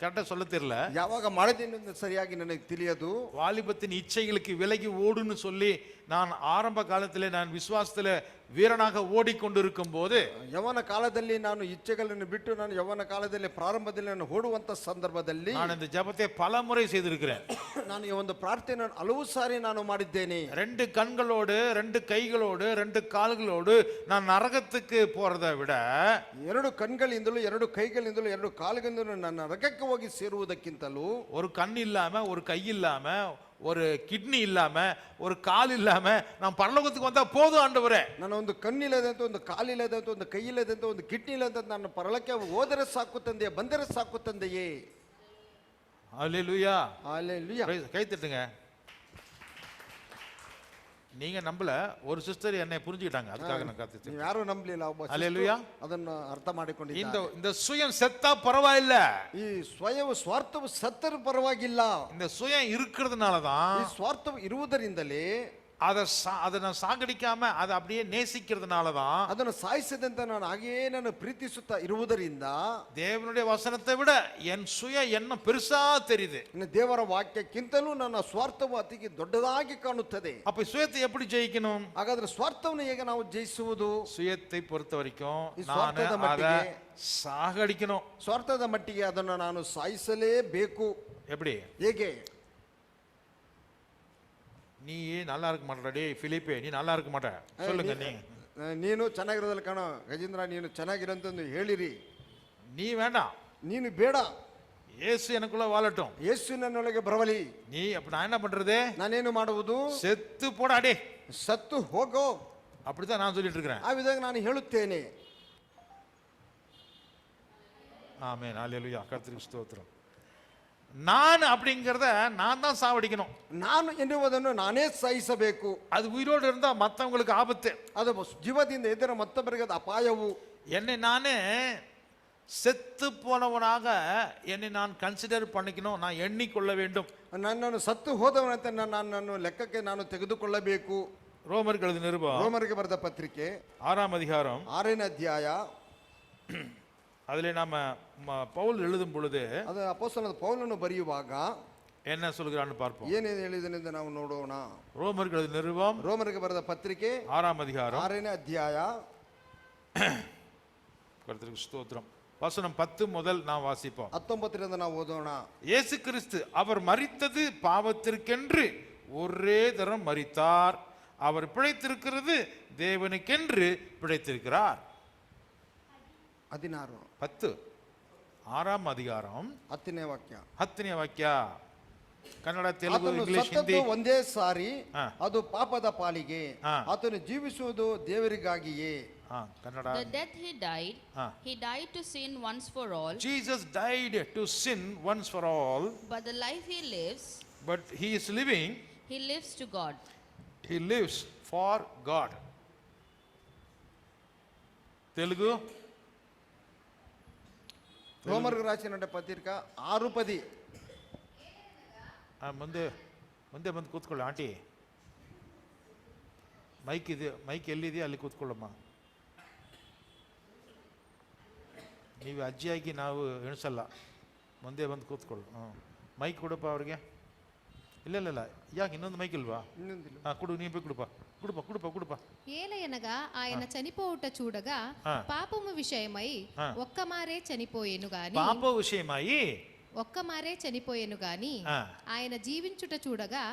கரெக்டா சொல்ல தெரியல. ಯಾವಾಗ ಮಾಡಿದ್ದೇನೆ ಸರಿಯಾಗಿ ನನಗೆ ತಿಳಿಯದು. வாலிபத்தின் இச்சைகளுக்கு விலகி ஓடுன்னு சொல்லி நான் ஆரம்ப காலத்திலே நான் விசுவாசத்துல வீரனாக ஓடிக்கொண்டிருக்கும் போது, ಯವನ ಕಾಲದಲ್ಲಿ ನಾನು ಇಚ್ಛೆಗಳನ್ನು ಬಿಟ್ಟು ನಾನು ಯವನ ಕಾಲದಲ್ಲಿ ಪ್ರಾರಂಭದಲ್ಲಿ ನಾನು ಓಡುವಂತ ಸಂದರ್ಭದಲ್ಲಿ நான் இந்த ஜெபத்தை பல முறை செய்திருக்கிறேன். ನಾನು ಈ ಒಂದು ಪ್ರಾರ್ಥನೆ ಹಲವು ಸಾರಿ ನಾನು ಮಾಡಿದ್ದೇನೆ. 2 கண்களோடு 2 கைகளோடு 2 கால்களோடு நான் நரகத்துக்கு போறதை விட, 2 ಕಣ್ಗಳಿಂದಲೂ 2 ಕೈಗಳಿಂದಲೂ 2 ಕಾಲುಗಳಿಂದಲೂ ನನ್ನ ನರಕಕ್ಕೆ ಹೋಗಿ ಸೇರುವುದಕ್ಕಿಂತಲೂ, ஒரு கண் இல்லாம ஒரு கை இல்லாம ஒரு கிட்னி இல்லாம ஒரு கால் இல்லாம நான் பரலோகத்துக்கு வந்தா போதும் ஆண்டவரே. ನನ್ನ ಒಂದು ಕಣ್ಣಿಲ್ಲದಂತ, ಒಂದು ಕಾಲಿಲ್ಲದಂತ, ಒಂದು ಕೈ ಇಲ್ಲದಂತ, ಒಂದು ಕಿಡ್ನಿ ಇಲ್ಲದಂತ ನನ್ನ ಪರಲಕ್ಕೆ ಹೋದರೆ ಸಾಕು ತಂದೆಯೇ, ಬಂದರೆ ಸಾಕು ತಂದೆಯೇ. ஹல்லேலூயா. ಹಲ್ಲೆಲೂಯಾ. கை தட்டுங்க. நீங்க நம்பல, ஒரு சிஸ்டர் என்னை புரிஞ்சுக்கிட்டாங்க, அதுக்காக நான் காத்துட்டேன். ನೀವು ಯಾರು ನಂಬಲಿಲ್ಲ, ಒಬ್ಬ ஹல்லேலூயா. ಅದನ್ನು ಅರ್ಥ ಮಾಡಿಕೊಂಡಿದ್ದಾರೆ. இந்த சுயம் செத்தா பரவாயில்ல, ಈ ಸ್ವಯವು ಸ್ವಾರ್ಥವು ಸತ್ತರೂ ಪರವಾಗಿಲ್ಲ. இந்த சுயம் இருக்கிறதுனால தான், ಈ ಸ್ವಾರ್ಥವು ಇರುವುದರಿಂದಲೇ, அதை நான் சாகடிக்காம அதை அப்படியே நேசிக்கிறதுனால தான், ಅದನ್ನು ಸಾಯಿಸದಂತೆ ನಾನು ಹಾಗೆಯೇ ನಾನು ಪ್ರೀತಿಸುತ್ತಾ ಇರುವುದರಿಂದ தேவனுடைய வசனத்தை விட என் சுயம் என்ன பெருசா தெரியுது. ಇನ್ನು ದೇವರ ವಾಕ್ಯಕ್ಕಿಂತಲೂ ನನ್ನ ಸ್ವಾರ್ಥವು ಅತಿಗೆ ದೊಡ್ಡದಾಗಿ ಕಾಣುತ್ತದೆ. அப்ப சுயத்தை எப்படி ஜெயிக்கணும்? ಹಾಗಾದ್ರೆ ಸ್ವಾರ್ಥವನ್ನು ಹೇಗೆ ನಾವು ಜಯಿಸುವುದು? சுயத்தை பொறுத்த வரைக்கும் ಈ நான் ಸ್ವಾರ್ಥದ அதை ಮಟ್ಟಿಗೆ, சாகடிக்கணும். ಸ್ವಾರ್ಥದ ಮಟ್ಟಿಗೆ ಅದನ್ನು ನಾನು ಸಾಯಿಸಲೇಬೇಕು. எப்படி? ಹೇಗೆ? நீ நல்லா இருக்க மாட்டே பிலிப்பே, நீ நல்லா இருக்க மாட்ட, சொல்லுங்க. ನೀನು ಚೆನ್ನಾಗಿರೋದಲ್ಲ ಕಣೋ ಗಜೇಂದ್ರ, ನೀನು ಚೆನ್ನಾಗಿರೋಂತಂದು ಹೇಳಿರಿ. நீ வேண்டாம், ನೀನು ಬೇಡ, இயேசு எனக்குள்ள வாழட்டும், ಯೇಸು ನನ್ನೊಳಗೆ ಬರವಲಿ. நீ அப்ப நான் என்ன பண்றது? ನಾನೇನು ಮಾಡುವುದು? செத்து போடாடே, ಸತ್ತು ಹೋಗೋ. அப்படித்தான் நான் சொல்லிட்டு இருக்கிறேன். ಆ ವಿಧವಾಗಿ ನಾನು ಹೇಳುತ್ತೇನೆ. ஆமென், ஹல்லேலூயா, கர்த்தருக்கு ஸ்தோத்திரம். நான் அப்படிங்கறத நான் தான் சாவடிக்கணும். ನಾನು ಎನ್ನುವುದನ್ನು ನಾನೇ ಸಾಯಿಸಬೇಕು. அது உயிரோடு இருந்தா மத்தவங்களுக்கு ஆபத்து. ಅದು ಜೀವದಿಂದ ಇದ್ದರೆ ಮತ್ತೊಬ್ಬರಿಗೆ ಅದು ಅಪಾಯವು. என்னை நானே செத்து போனவனாக என்னை நான் கன்சிடர் பண்ணிக்கணும், நான் எண்ணிக்கொள்ள வேண்டும். ನನ್ನನ್ನು ಸತ್ತು ಹೋದವನಂತೆ ನನ್ನನ್ನು ಲೆಕ್ಕಕ್ಕೆ ನಾನು ತೆಗೆದುಕೊಳ್ಳಬೇಕು. ரோமருக்கு எழுதின நிருபம் ರೋಮರಿಗೆ ಬರೆದ ಪತ್ರಿಕೆ 6ஆம் அதிகாரம் 6ನೇ ಅಧ್ಯಾಯ. அதிலே நாம பவுல் எழுதும் பொழுது ಅದು ಅಪೊಸ್ತಲನಾದ ಪೌಲನು ಬರೆಯುವಾಗ என்ன சொல்கிறான்னு பார்ப்போம். ಏನೇನು ಹೇಳಿದನೆಂದು ನಾವು ನೋಡೋಣ. ரோமருக்கு எழுதின நிருபம் ರೋಮರಿಗೆ ಬರೆದ ಪತ್ರಿಕೆ 6ஆம் அதிகாரம் 6ನೇ ಅಧ್ಯಾಯ. கர்த்தருக்கு ஸ்தோத்திரம். வசனம் 10 முதல் நாம் வாசிப்போம். 19ರಿಂದ ನಾವು ಓದೋಣ. இயேசு கிறிஸ்து அவர் மரித்தது பாவத்திற்கென்று ஒரே தரம் மரித்தார், அவர் பிழைத்திருக்கிறது தேவனுக்கென்று பிழைத்திருக்கிறார். 16. 10 6ம் அதிகாரம் 10ನೇ ವಾಕ್ಯ. 10ನೇ ವಾಕ್ಯ. ಕನ್ನಡ, ತೆಲುಗು, ಆತನು ಇಂಗ್ಲಿಷ್, ಹಿಂದಿ. ಸತ್ತದ್ದು ಒಂದೇ ಸಾರಿ, ಹಾ. ಅದು ಪಾಪದ ಪಾಲಿಗೆ. ಹಾ. ಆತನು ಜೀವಿಸುವುದು ದೇವರಿಗಾಗಿಯೇ. Kannada. The death he died to sin once for all. Jesus died to sin once for all, But the life he lives, but he is living, he lives to God. he lives for God. Telugu. రోమర్కు రాసిన పత్రిక 6:10. ಮುಂದೆ ಮುಂದೆ ಬಂದು ಕೂತ್ಕೊಳ್ಳಿ aunty. Mic ಇದೆ, mic ಎಲ್ಲಿದೆಯಾ ಅಲ್ಲಿ ಕೂತ್ಕೊಳ್ಳಮ್ಮ. ನೀವು ಅಜ್ಜಿಯಾಗಿ ನಾವು ಎಣಿಸಲ್ಲ, ಮುಂದೆ ಬಂದು ಕೂತ್ಕೊಳ್ಳು. ಮೈಕ್ ಕೊಡಪ್ಪ ಅವ್ರಿಗೆ. ಇಲ್ಲ ಯಾಕೆ ಇನ್ನೊಂದು ಮೈಕ್ ಇಲ್ವಾ? ಇನ್ನೊಂದಿಲ್ಲ. ಕೊಡು, ನೀ ಬೇಕು, కుడుప. ఏలయనగా ఆయన చనిపోవుట చూడగా పాపము విషయమై ఒక్కమారే చనిపోయేను గాని, పాప విషయమై ఒక్కమారే చనిపోయేను గాని ఆయన జీవించుట చూడగా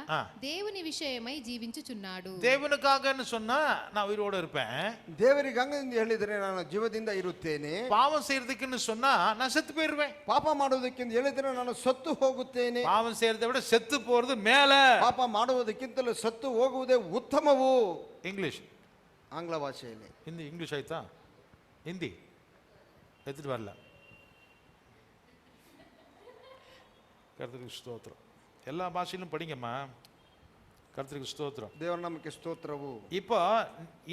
దేవుని విషయమై జీవించుచున్నాడు. தேவனுக்காகன்னு சொன்னா நான் உயிரோட இருப்பேன். ದೇವರಿಗಾಗ ಹೇಳಿದ್ರೆ ನಾನು ಜೀವದಿಂದ ಇರುತ್ತೇನೆ. பாவம் செய்யறதுக்குன்னு சொன்னா நான் செத்து போயிருவேன். ಪಾಪ ಮಾಡೋದಕ್ಕಿಂತ ಹೇಳಿದ್ರೆ ನಾನು ಸತ್ತು ಹೋಗುತ್ತೇನೆ. பாவம் செய்யறதை விட செத்து போறது மேல. ಪಾಪ ಮಾಡುವುದಕ್ಕಿಂತಲೂ ಸತ್ತು ಹೋಗುವುದೇ ಉತ್ತಮವು. ಇಂಗ್ಲಿಷ್, ಆಂಗ್ಲ ಭಾಷೆಯಲ್ಲಿ. ಹಿಂದಿ, ಇಂಗ್ಲಿಷ್ ಆಯ್ತಾ? ಹಿಂದಿ ಎತ್ತಿட்டு வரல. கர்த்தருக்கு ஸ்தோத்திரம். எல்லா பாஷையிலும் படிங்கம்மா. கர்த்தருக்கு ஸ்தோத்திரம். ದೇವರ ನಾಮಕ್ಕೆ ಸ್ತೋತ್ರವು. இப்போ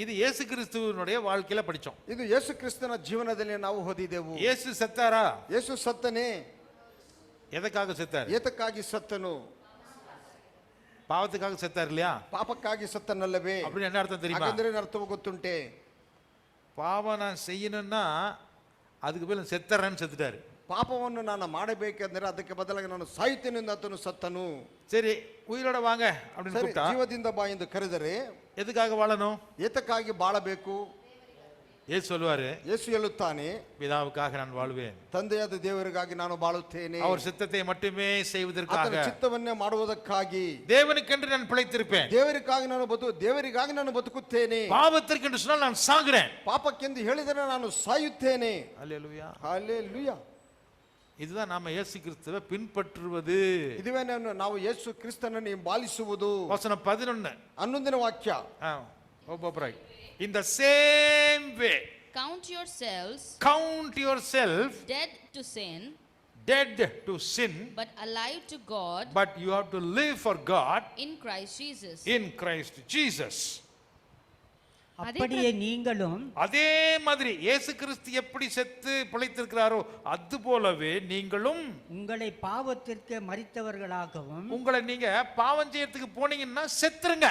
இது இயேசு கிறிஸ்துவினுடைய வாழ்க்கையில படிச்சோம். ಇದು ಯೇಸು ಕ್ರಿಸ್ತನ ಜೀವನದಲ್ಲಿ ನಾವು ಓದಿದೆವು. இயேசு செத்தாரா? ಯೇಸು ಸತ್ತನೇ. எதற்காக செத்தார்? ಏತಕ್ಕಾಗಿ ಸತ್ತನು? பாவத்துக்காக செத்தார் இல்லையா? ಪಾಪಕ್ಕಾಗಿ ಸತ್ತನಲ್ಲವೇ? அப்படின்னு என்ன அர்த்தம் தெரியுமா? ಹಾಗಂದ್ರೆ ಅರ್ಥವು ಗೊತ್ತುಂಟೆ? பாவம் நான் செய்யணும்னா அதுக்கு பதில் செத்துறேன்னு செத்துட்டாரு. ಪಾಪವನ್ನು ನಾನು ಮಾಡಬೇಕೆಂದರೆ ಅದಕ್ಕೆ ಬದಲಾಗಿ ನಾನು ಸಾಯುತ್ತೇನೆ ಎಂದು ಆತನು ಸತ್ತನು. சரி, உயிரோட வாங்க அப்படின்னு கூப்பிட்டா, ಜೀವದಿಂದ ಬಾ ಎಂದು ಕರೆದರೆ எதுக்காக வாழணும்? ಏತಕ್ಕಾಗಿ ಬಾಳಬೇಕು? ஏசு சொல்லுவாரு, ಯೇಸು ಹೇಳುತ್ತಾನೆ, பிதாவுக்காக நான் வாழ்வேன், ತಂದೆಯಾದ ದೇವರಿಗಾಗಿ ನಾನು ಬಾಳುತ್ತೇನೆ. அவர் சித்தத்தை மட்டுமே செய்வதற்காக, ಆತನ ಚಿತ್ತವನ್ನೇ ಮಾಡುವುದಕ್ಕಾಗಿ, தேவனுக்கென்று நான் பிழைத்திருப்பேன். ದೇವರಿಗಾಗಿ ನಾನು ಬದುಕುತ್ತೇನೆ. பாவத்திற்கென்று சொன்னால் நான் சாகிறேன். ಪಾಪಕ್ಕೆಂದು ಹೇಳಿದರೆ ನಾನು ಸಾಯುತ್ತೇನೆ. அல்லேலூயா. ಹಲ್ಲೆಲೂಯಾ. இதுதான் நாம இயேசு கிறிஸ்துவை பின்பற்றுவது. ಇದುವೇ ನಾವು ಯೇಸು ಕ್ರಿಸ್ತನನ್ನು ಹಿಂಬಾಲಿಸುವುದು. வசனம் 11 11ನೇ ವಾಕ್ಯ. In the same way, Count yourself dead to sin, but alive to God, but you have to live for God in Christ Jesus. in Christ Jesus. அப்படியே நீங்களும் அதே மாதிரி இயேசு கிறிஸ்து எப்படி செத்து பிழைத்திருக்கிறாரோ அது போலவே நீங்களும் உங்களை பாவத்திற்கு மரித்தவர்களாகவும், உங்களை நீங்க பாவம் செய்யறதுக்கு போனீங்கன்னா செத்துருங்க.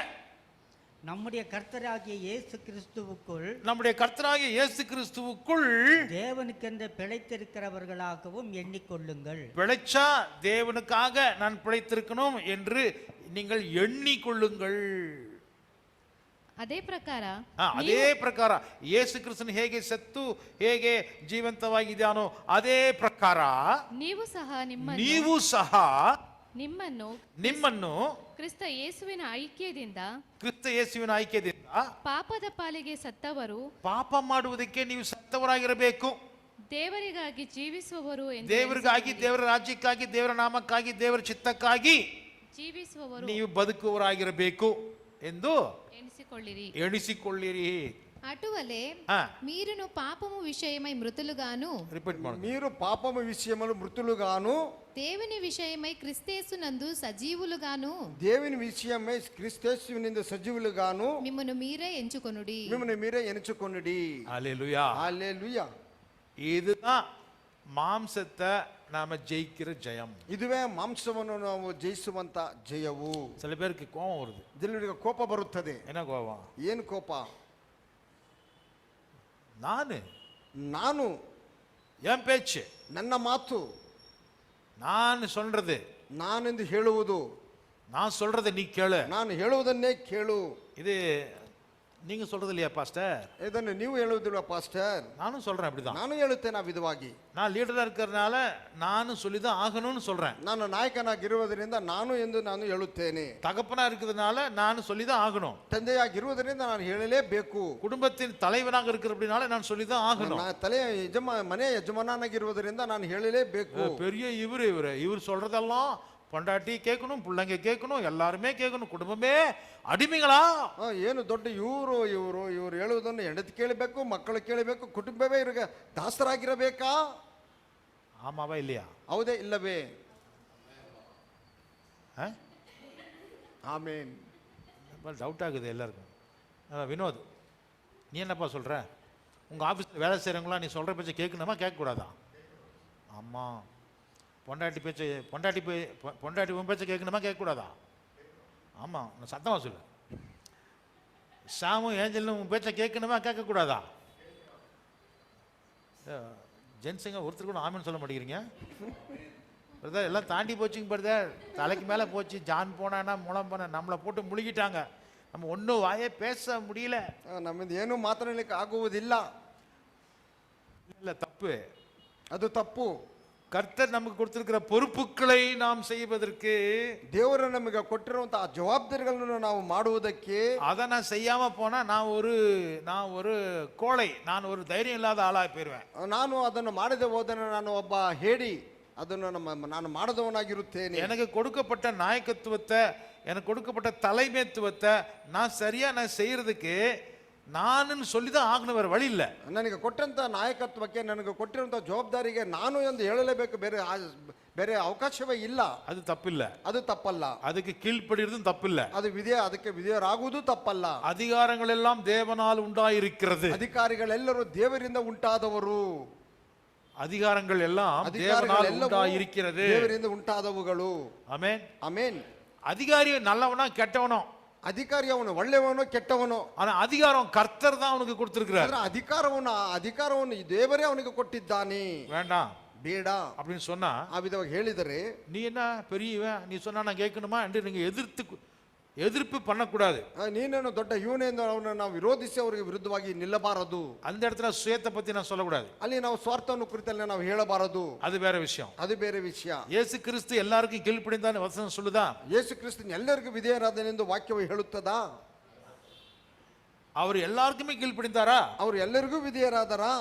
நம்முடைய கர்த்தராகிய இயேசு கிறிஸ்துவுக்குள் தேவனுக்கென்று பிழைத்திருக்கிறவர்களாகவும் எண்ணிக்கொள்ளுங்கள். பிழைச்சா தேவனுக்காக நான் பிழைத்திருக்கணும் என்று நீங்கள் எண்ணிக்கொள்ளுங்கள். ಅದೇ ಪ್ರಕಾರ ಯೇಸು ಕ್ರಿಸ್ತನು ಹೇಗೆ ಸತ್ತು ಹೇಗೆ ಜೀವಂತವಾಗಿದ್ದಾನೋ ಅದೇ ಪ್ರಕಾರ ನೀವು ಸಹ ನಿಮ್ಮನ್ನು ಕ್ರಿಸ್ತ ಯೇಸುವಿನ ಐಕ್ಯದಿಂದ ಪಾಪದ ಪಾಲಿಗೆ ಸತ್ತವರು, ಪಾಪ ಮಾಡುವುದಕ್ಕೆ ನೀವು ಸತ್ತವರಾಗಿರಬೇಕು. ದೇವರಿಗಾಗಿ ಜೀವಿಸುವವರು, ದೇವರಿಗಾಗಿ, ದೇವರ ರಾಜ್ಯಕ್ಕಾಗಿ, ದೇವರ ನಾಮಕ್ಕಾಗಿ, ದೇವರ ಚಿತ್ತಕ್ಕಾಗಿ ಜೀವಿಸುವವರು ನೀವು ಬದುಕುವವರಾಗಿರಬೇಕು ಎಂದು ಎಣಿಸಿಕೊಳ್ಳಿರಿ. అటువలే మీరును పాపము విషయమై మృతులుగాను, మీరు పాపము విషయములు మృతులుగాను, దేవుని విషయమై క్రీస్తునందు సజీవులుగాను, దేవుని విషయమై క్రీస్తునందు సజీవులుగాను మిమ్మును మీరే ఎంచుకొనుడి. హల్లెలూయా, హల్లెలూయా. இதுதான் மாம்சத்தை நாம ஜெயிக்கிற ஜெயம். ಇದುವೇ ಮಾಂಸವನ್ನು ನಾವು ಜಯಿಸುವಂತ ಜಯವು. சில பேருக்கு கோபம் வருது. ಜನರಿಗೆ ಕೋಪ ಬರುತ್ತದೆ. என்ன கோபம்? ಏನು ಕೋಪ? ನಾನು என் பேச்சு, ನನ್ನ ಮಾತು, நான் சொல்றது, ನಾನೆಂದು ಹೇಳುವುದು, நான் சொல்றதை நீ கேளு, ನಾನು ಹೇಳುವುದನ್ನೇ ಕೇಳು. இது நீங்க சொல்றது இல்லையா பாஸ்டர்? ಇದನ್ನು ನೀವು ಹೇಳುವುದಿಲ್ವಾ ಪಾಸ್ಟರ್? நானும் சொல்றேன் அப்படிதான். ನಾನು ಹೇಳುತ್ತೇನೆ ಆ ವಿಧವಾಗಿ. நான் லீடரா இருக்கிறதுனால நானும் சொல்லிதான் ஆகணும்னு சொல்றேன். ನಾನು ನಾಯಕನಾಗಿರುವುದರಿಂದ ನಾನು ಎಂದು ನಾನು ಹೇಳುತ್ತೇನೆ. தகப்பனா இருக்கிறதுனால நானும் சொல்லிதான் ஆகணும். ತಂದೆಯಾಗಿರುವುದರಿಂದ ನಾನು ಹೇಳಲೇಬೇಕು. குடும்பத்தின் தலைவனாக இருக்கிறதுனால நான் சொல்லிதான் ஆகணும். ಮನೆಯ ಯಜಮಾನನಾಗಿರುವುದರಿಂದ ನಾನು ಹೇಳಲೇಬೇಕು. பெரிய இவர் சொல்றதெல்லாம் பொண்டாட்டி கேட்கணும், பிள்ளைங்க கேட்கணும், எல்லாருமே கேட்கணும், குடும்பமே அடிமைகளா? ಏನು ದೊಡ್ಡ ಇವರು ಹೇಳುವುದನ್ನು ಹೆಂಡತಿ ಕೇಳಬೇಕು, ಮಕ್ಕಳು ಕೇಳಬೇಕು, ಕುಟುಂಬವೇ ಇವ್ರಿಗೆ ದಾಸರಾಗಿರಬೇಕಾ? ஆமாவா இல்லையா? ಹೌದೇ ಇಲ್ಲವೇ? ஆமென். டவுட் ஆகுது எல்லாருக்கும். வினோத், நீ என்னப்பா சொல்ற? உங்க ஆபீஸ்ல வேலை செய்யறவங்களா நீ சொல்ற பேச்சை கேட்கணுமா கேட்கக்கூடாதா? ஆமா. பொண்டாட்டி உன் பேச்சை கேட்கணுமா கேட்கக்கூடாதா? ஆமா, நான் சத்தமா சொல்லு. சாமும் ஏஞ்சலும் உன் பேச்சை கேட்கணுமா கேட்கக்கூடாதா? ஜென்ஸுங்க ஒருத்தர் கூட ஆமென்னு சொல்ல மாட்டேங்கிறீங்க. பிரதர் எல்லாம் தாண்டி போச்சுங்க பிரதர், தலைக்கு மேலே போச்சு. ஜான் போனானா முளம் போன நம்மளை போட்டு முழுகிட்டாங்க. நம்ம ஒன்றும் வாயே பேச முடியல. ನಮ್ಮಿಂದ ಏನು ಮಾತನಾಡಲಿಕ್ಕೆ ಆಗುವುದಿಲ್ಲ. இல்லை, தப்பு, ಅದು ತಪ್ಪು. கர்த்தர் நமக்கு கொடுத்திருக்கிற பொறுப்புகளை நாம் செய்வதற்கு, ದೇವರು ನಮಗೆ ಕೊಟ್ಟಿರುವಂತಹ ಜವಾಬ್ದಾರಿಗಳನ್ನು ನಾವು ಮಾಡುವುದಕ್ಕೆ, அதை நான் செய்யாம போனா நான் ஒரு கோழை, நான் ஒரு தைரியம் இல்லாத ஆளாಗಿ போயிருவேன். ನಾನು ಅದನ್ನು ಮಾಡದೆ ಹೋದರೆ ನಾನು ಒಬ್ಬ ಹೇಡಿ, ಅದನ್ನು ನಾನು ಮಾಡದವನಾಗಿರುತ್ತೇನೆ. எனக்கு கொடுக்கப்பட்ட நாயகத்துவத்தை, எனக்கு கொடுக்கப்பட்ட தலைமைத்துவத்தை நான் செய்யறதுக்கு ನಾನು சொல்லிதான் ஆகணும், வேற வழி இல்லை. ನನಗೆ ಕೊಟ್ಟಂತ ನಾಯಕತ್ವಕ್ಕೆ, ನನಗೆ ಕೊಟ್ಟಿರುವಂತ ಜವಾಬ್ದಾರಿಗೆ ನಾನು ಎಂದು ಹೇಳಲೇಬೇಕು, ಬೇರೆ ಅವಕಾಶವೇ ಇಲ್ಲ. அது தப்பில்ல, ಅದು ತಪ್ಪಲ್ಲ. அதுக்கு கீழ்ப்படிறதும் தப்பில்ல. ಅದಕ್ಕೆ ವಿಧೇಯರಾಗುವುದು ತಪ್ಪಲ್ಲ. அதிகாரங்கள் எல்லாம் தேவனால் உண்டாயிருக்கிறது. ಅಧಿಕಾರಿಗಳೆಲ್ಲರೂ ದೇವರಿಂದ ಉಂಟಾದವರು. அதிகாரங்கள் எல்லாம் தேவனால் உண்டாயிருக்கிறது, ದೇವರಿಂದ ಉಂಟಾದವುಗಳು. ஆமென், ಆಮೆನ್. அதிகாரி நல்லவனா கெட்டவனோ, ಅಧಿಕಾರಿ ಅವನು ಒಳ್ಳೆಯವನೋ ಕೆಟ್ಟವನೋ, ஆனா அதிகாரம் கர்த்தர் தான் அவனுக்கு கொடுத்திருக்கிறார். ಅಧಿಕಾರವನ್ನು ದೇವರೇ ಅವನಿಗೆ ಕೊಟ್ಟಿದ್ದಾನೆ. வேண்டாம் ಬೇಡ அப்படின்னு சொன்னா, ಆ ವಿಧವಾಗಿ ಹೇಳಿದರೆ, நீ என்ன பெரியவன், நீ சொன்னா நான் கேட்கணுமா என்று நீங்க எதிர்ப்பு பண்ணக்கூடாது. ನೀನೇನು ದೊಡ್ಡ ಇವನೆಂದು ಅವನನ್ನು ನಾವು ವಿರೋಧಿಸಿ ಅವರಿಗೆ ವಿರುದ್ಧವಾಗಿ ನಿಲ್ಲಬಾರದು. அந்த இடத்துல சுயத்தை பத்தி நான் சொல்லக்கூடாது. ಅಲ್ಲಿ ನಾವು ಸ್ವಾರ್ಥವನ್ನು ಕುರಿತಲ್ಲಿ ನಾವು ಹೇಳಬಾರದು. அது வேற விஷயம். ಅದು ಬೇರೆ ವಿಷಯ. இயேசು கிறிஸ்து எல்லாருக்கும் கீழ்ப்படிந்தான்னு வசனம் சொல்லுதா? ಯೇಸು ಕ್ರಿಸ್ತನು ಎಲ್ಲರಿಗೂ ವಿಧೇಯರಾದನೆಂದು ವಾಕ್ಯವು ಹೇಳುತ್ತದಾ? அவர் எல்லாருக்குமே கீழ்ப்படிந்தாரா? ಅವರು ಎಲ್ಲರಿಗೂ ವಿಧೇಯರಾದರಾ?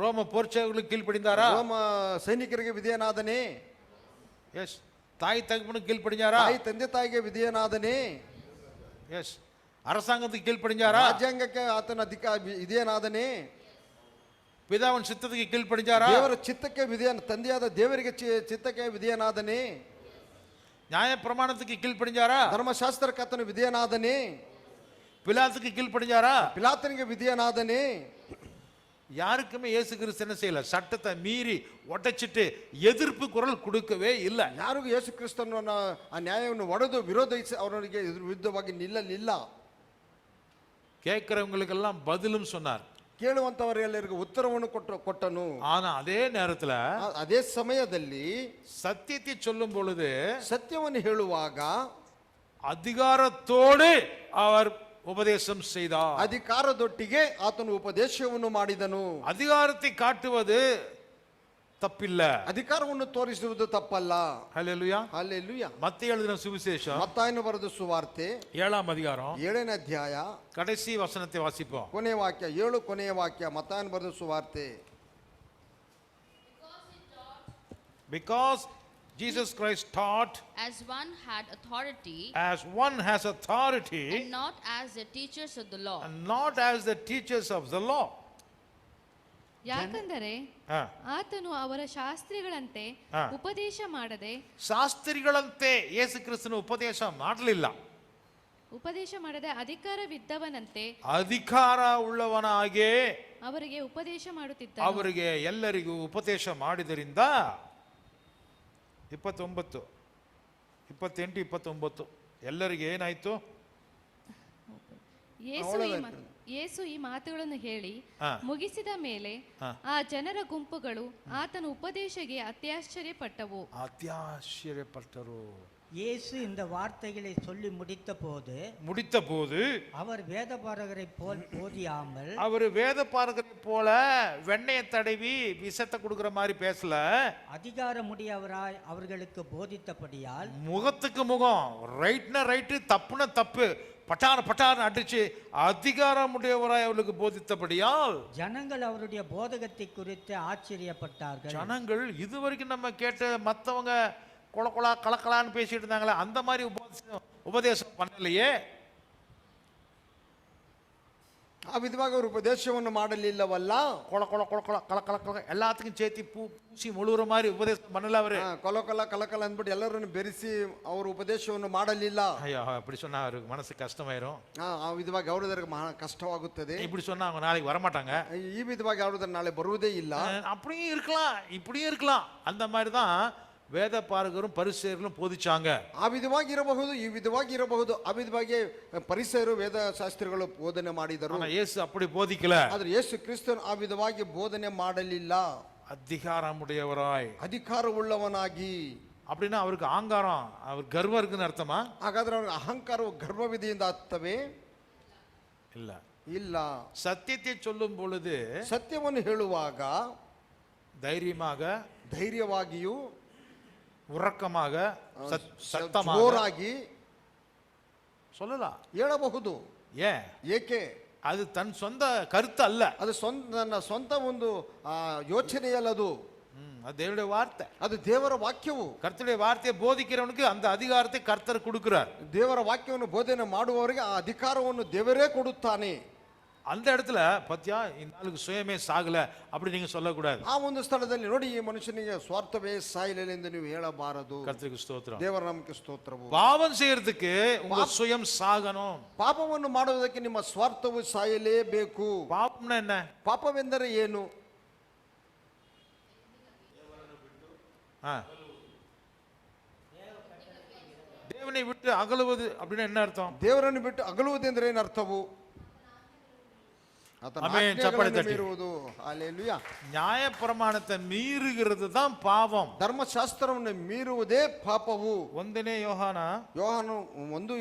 ரோம போர்ச்சேவர்களுக்கு கீழ்ப்படிந்தாரா? ರೋಮ ಸೈನಿಕರಿಗೆ ವಿಧೇಯನಾದನೇ? எஸ். தாய் தகப்பனுக்கு கீழ்ப்படிஞ்சாரா? ತಾಯಿ ತಂದೆ ತಾಯಿಗೆ ವಿಧೇಯನಾದನೇ? எஸ். அரசாங்கத்துக்கு கீழ்ப்படிஞ்சாரா? ರಾಜ್ಯಾಂಗಕ್ಕೆ ಆತನ ವಿಧೇಯನಾದನೇ? பிதாவின் சித்தத்துக்கு கீழ்ப்படிஞ்சாரா? ದೇವರ ಚಿತ್ತಕ್ಕೆ ತಂದೆಯಾದ ದೇವರಿಗೆ ಚಿತ್ತಕ್ಕೆ ವಿಧೇಯನಾದನೇ? நியாய பிரமாணத்துக்கு கீழ்ப்படிஞ்சாரா? ಧರ್ಮಶಾಸ್ತ್ರಕ್ಕೆ ಆತನು ವಿಧೇಯನಾದನೇ? பிலாத்துக்கு கீழ்ப்படிஞ்சாரா? ಪಿಲಾತನಿಗೆ ವಿಧೇಯನಾದನೇ? யாருக்குமே இயேசு கிறிஸ்து என்ன செய்யல, சட்டத்தை மீறி ஒட்டச்சிட்டு எதிர்ப்பு குரல் கொடுக்கவே இல்லை. ಯಾರಿಗೂ ಯೇಸು ಕ್ರಿಸ್ತನ ಆ ನ್ಯಾಯವನ್ನು ಒಡೆದು ವಿರೋಧಿಸಿ ಅವರಿಗೆ ವಿರುದ್ಧವಾಗಿ ನಿಲ್ಲಲಿಲ್ಲ. கேட்கிறவங்களுக்கெல்லாம் பதிலும் சொன்னார், ಕೇಳುವಂತವರೆಲ್ಲರಿಗೂ ಉತ್ತರವನ್ನು ಕೊಟ್ಟನು. ஆனா அதே நேரத்துல ಅದೇ ಸಮಯದಲ್ಲಿ சத்தியத்தை சொல்லும் பொழுது, ಸತ್ಯವನ್ನು ಹೇಳುವಾಗ அதிகாரத்தோடு அவர் உபதேசம் செய்தார். ಅಧಿಕಾರದೊಟ್ಟಿಗೆ ಆತನು ಉಪದೇಶವನ್ನು ಮಾಡಿದನು. அதிகாரத்தை காட்டுவது தப்பில்ல, ಅಧಿಕಾರವನ್ನು ತೋರಿಸುವುದು ತಪ್ಪಲ್ಲ. ஹல்லேலூயா, ಹಲ್ಲೆಲೂಯಾ. மத்தேயு எழுதின சுவிசேஷம் ಮತ್ತಾಯನು ಬರೆದ ಸುವಾರ್ತೆ 7ஆம் அதிகாரம் 7ನೇ ಅಧ್ಯಾಯ கடைசி வசனத்தை வாசிப்போம். ಕೊನೆಯ ವಾಕ್ಯ 7 ಕೊನೆಯ ವಾಕ್ಯ. ಮತ್ತಾಯನು ಬರೆದ ಸುವಾರ್ತೆ. Because Jesus Christ taught as one had authority, as one has authority, and not as the teachers of the law. and not as the teachers of the law. ಯಾಕಂದರೆ ಆ, ಆತನು ಅವರ ಶಾಸ್ತ್ರಿಗಳಂತೆ ಆ. ಉಪದೇಶ ಮಾಡದೆ, ಶಾಸ್ತ್ರಿಗಳಂತೆ ಯೇಸು ಕ್ರಿಸ್ತನ ಉಪದೇಶ ಮಾಡಲಿಲ್ಲ. ಉಪದೇಶ ಮಾಡದೆ ಅಧಿಕಾರವಿದ್ದವನಂತೆ ಅಧಿಕಾರ ಉಳ್ಳವನಾಗೆ ಅವರಿಗೆ ಉಪದೇಶ ಮಾಡುತ್ತಿದ್ದ. ಅವರಿಗೆ ಎಲ್ಲರಿಗೂ ಉಪದೇಶ ಮಾಡಿದರಿಂದ 29, 28, 29 ಎಲ್ಲರಿಗೆ ಏನಾಯ್ತು? ಯೇಸು ಈ ಯೇಸು ಈ ಮಾತುಗಳನ್ನು ಹೇಳಿ ಹಾ. ಮುಗಿಸಿದ ಮೇಲೆ ಹಾ. ಆ ಜನರ ಗುಂಪುಗಳು ಆತನ ಉಪದೇಶಕ್ಕೆ ಅತ್ಯಾಶ್ಚರ್ಯಪಟ್ಟವು. அத்தியாச்சரியப்பட்டரு. இயேசு இந்த வார்த்தைகளை சொல்லி முடித்த போது அவர் வேதபாரகரை போல் போதியாமல் அவர் வேத பார்க்கறது போல வெண்ணையை தடவி விஷத்தை கொடுக்குற மாதிரி பேசல, அதிகாரமுடையவராய் அவர்களுக்கு போதித்தபடியால் முகத்துக்கு முகம், ரைட்னா ரைட்டு, தப்புனா தப்பு, பட்டான அடிச்சு அதிகாரமுடையவராய் அவர்களுக்கு போதித்தபடியால் ஜனங்கள் அவருடைய போதகத்தை குறித்து ஆச்சரியப்பட்டார்கள். ஜனங்கள் இதுவரைக்கும் நம்ம கேட்ட மற்றவங்க கொலா கலக்கலான்னு பேசிட்டு இருந்தாங்களே அந்த மாதிரி உபதேசம் பண்ணலையே. ಆ ವಿಧವಾಗಿ ಅವರು ಉಪದೇಶವನ್ನು ಮಾಡಲಿಲ್ಲವಲ್ಲ. கொல எல்லாத்துக்கும் சேர்த்து பூசி முழுகிற மாதிரி உபதேசம் பண்ணல அவரு. ಕಲಕಲ ಅಂದ್ಬಿಟ್ಟು ಎಲ್ಲರನ್ನು ಬೆರೆಸಿ ಅವರು ಉಪದೇಶವನ್ನು ಮಾಡಲಿಲ್ಲ. ஐயோ இப்படி சொன்னா அவருக்கு மனசு கஷ்டமாயிரும். ಆ ವಿಧವಾಗಿ ಅವರಿಗೆ ಮಹಾ ಕಷ್ಟವಾಗುತ್ತದೆ. இப்படி சொன்னா அவங்க நாளைக்கு வரமாட்டாங்க. ಈ ವಿಧವಾಗಿ ಅವರು ನಾಳೆ ಬರುವುದೇ ಇಲ್ಲ. அப்படியும் இருக்கலாம் இப்படியும் இருக்கலாம். அந்த மாதிரி தான் வேத பாரகரும் பரிசேயர்களும் போதிச்சாங்க. ಆ ವಿಧವಾಗಿ ಇರಬಹುದು, ಈ ವಿಧವಾಗಿ ಇರಬಹುದು. ಆ ವಿಧವಾಗಿ ಪರಿಸೇಯರು ವೇದ ಶಾಸ್ತ್ರಿಗಳು ಬೋಧನೆ ಮಾಡಿದರು. ஆனா இயேசு அப்படி போதிக்கல. ಆದ್ರೆ ಯೇಸು ಕ್ರಿಸ್ತನು ಆ ವಿಧವಾಗಿ ಬೋಧನೆ ಮಾಡಲಿಲ್ಲ. அதிகாரமுடையவராய், ಅಧಿಕಾರವುಳ್ಳವನಾಗಿ. அப்படின்னா அவருக்கு ஆங்காரம், அவர் கர்வம் இருக்குன்னு அர்த்தமா? ಹಾಗಾದ್ರೆ ಅವರಿಗೆ ಅಹಂಕಾರವು ಗರ್ವವಿದೆಯಿಂದ ಅರ್ಥವೇ? இல்ல ಇಲ್ಲ. சத்தியத்தை சொல்லும் பொழுது ಸತ್ಯವನ್ನು ಹೇಳುವಾಗ தைரியமாக, ಧೈರ್ಯವಾಗಿಯೂ உறக்கமாக, சத்தமாக ಜೋರಾಗಿ சொல்லலாம். ಹೇಳಬಹುದು. ஏன்? ಏಕೆ? அது தன் சொந்த கருத்து அல்ல. ಅದು ನನ್ನ ಸ್ವಂತ ಒಂದು ಯೋಚನೆಯಲ್ಲದು. அது தேவனுடைய வார்த்தை. ಅದು ದೇವರ ವಾಕ್ಯವು. கர்த்தருடைய வார்த்தையை போதிக்கிறவனுக்கு அந்த அதிகாரத்தை கர்த்தர் கொடுக்கிறார். ದೇವರ ವಾಕ್ಯವನ್ನು ಬೋಧನೆ ಮಾಡುವವರಿಗೆ ಆ ಅಧಿಕಾರವನ್ನು ದೇವರೇ ಕೊಡುತ್ತಾನೆ. அந்த இடத்துல பத்தியா இந்த ஆளுக்கு சுயமே சாகல அப்படி நீங்க சொல்லக்கூடாது. ಆ ಒಂದು ಸ್ಥಳದಲ್ಲಿ ನೋಡಿ, ಈ ಮನುಷ್ಯನಿಗೆ ಸ್ವಾರ್ಥವೇ ಸಾಯಲಿಲ್ಲ ಎಂದು ನೀವು ಹೇಳಬಾರದು. கர்த்தருக்கு ஸ்தோத்திரம். ದೇವರ ನಾಮಕ್ಕೆ ಸ್ತೋತ್ರವು. பாவம் செய்யறதுக்கு உங்க சுயம் சாகணும். ಪಾಪವನ್ನು ಮಾಡುವುದಕ್ಕೆ ನಿಮ್ಮ ಸ್ವಾರ್ಥವು ಸಾಯಲೇಬೇಕು. பாவம்னா என்ன? ಪಾಪವೆಂದರೆ ಏನು? தேவனை விட்டு அகலுவது அப்படின்னா என்ன அர்த்தம்? ದೇವರನ್ನು ಬಿಟ್ಟು ಅಗಲುವುದೆಂದರೆ ಏನು ಅರ್ಥವು? ಆಮೆನ್. ಚಪ್ಪಾಳೆ ತಟ್ಟಿ. ಮೀರುವುದು. ಹಲ್ಲೆಲೂಯಾ. நியாயப்பிரமாணத்தை மீறுகிறது தான் பாவம். ಧರ್ಮಶಾಸ್ತ್ರವನ್ನು ಮೀರುವುದೇ ಪಾಪವು. 1 யோಹಾನ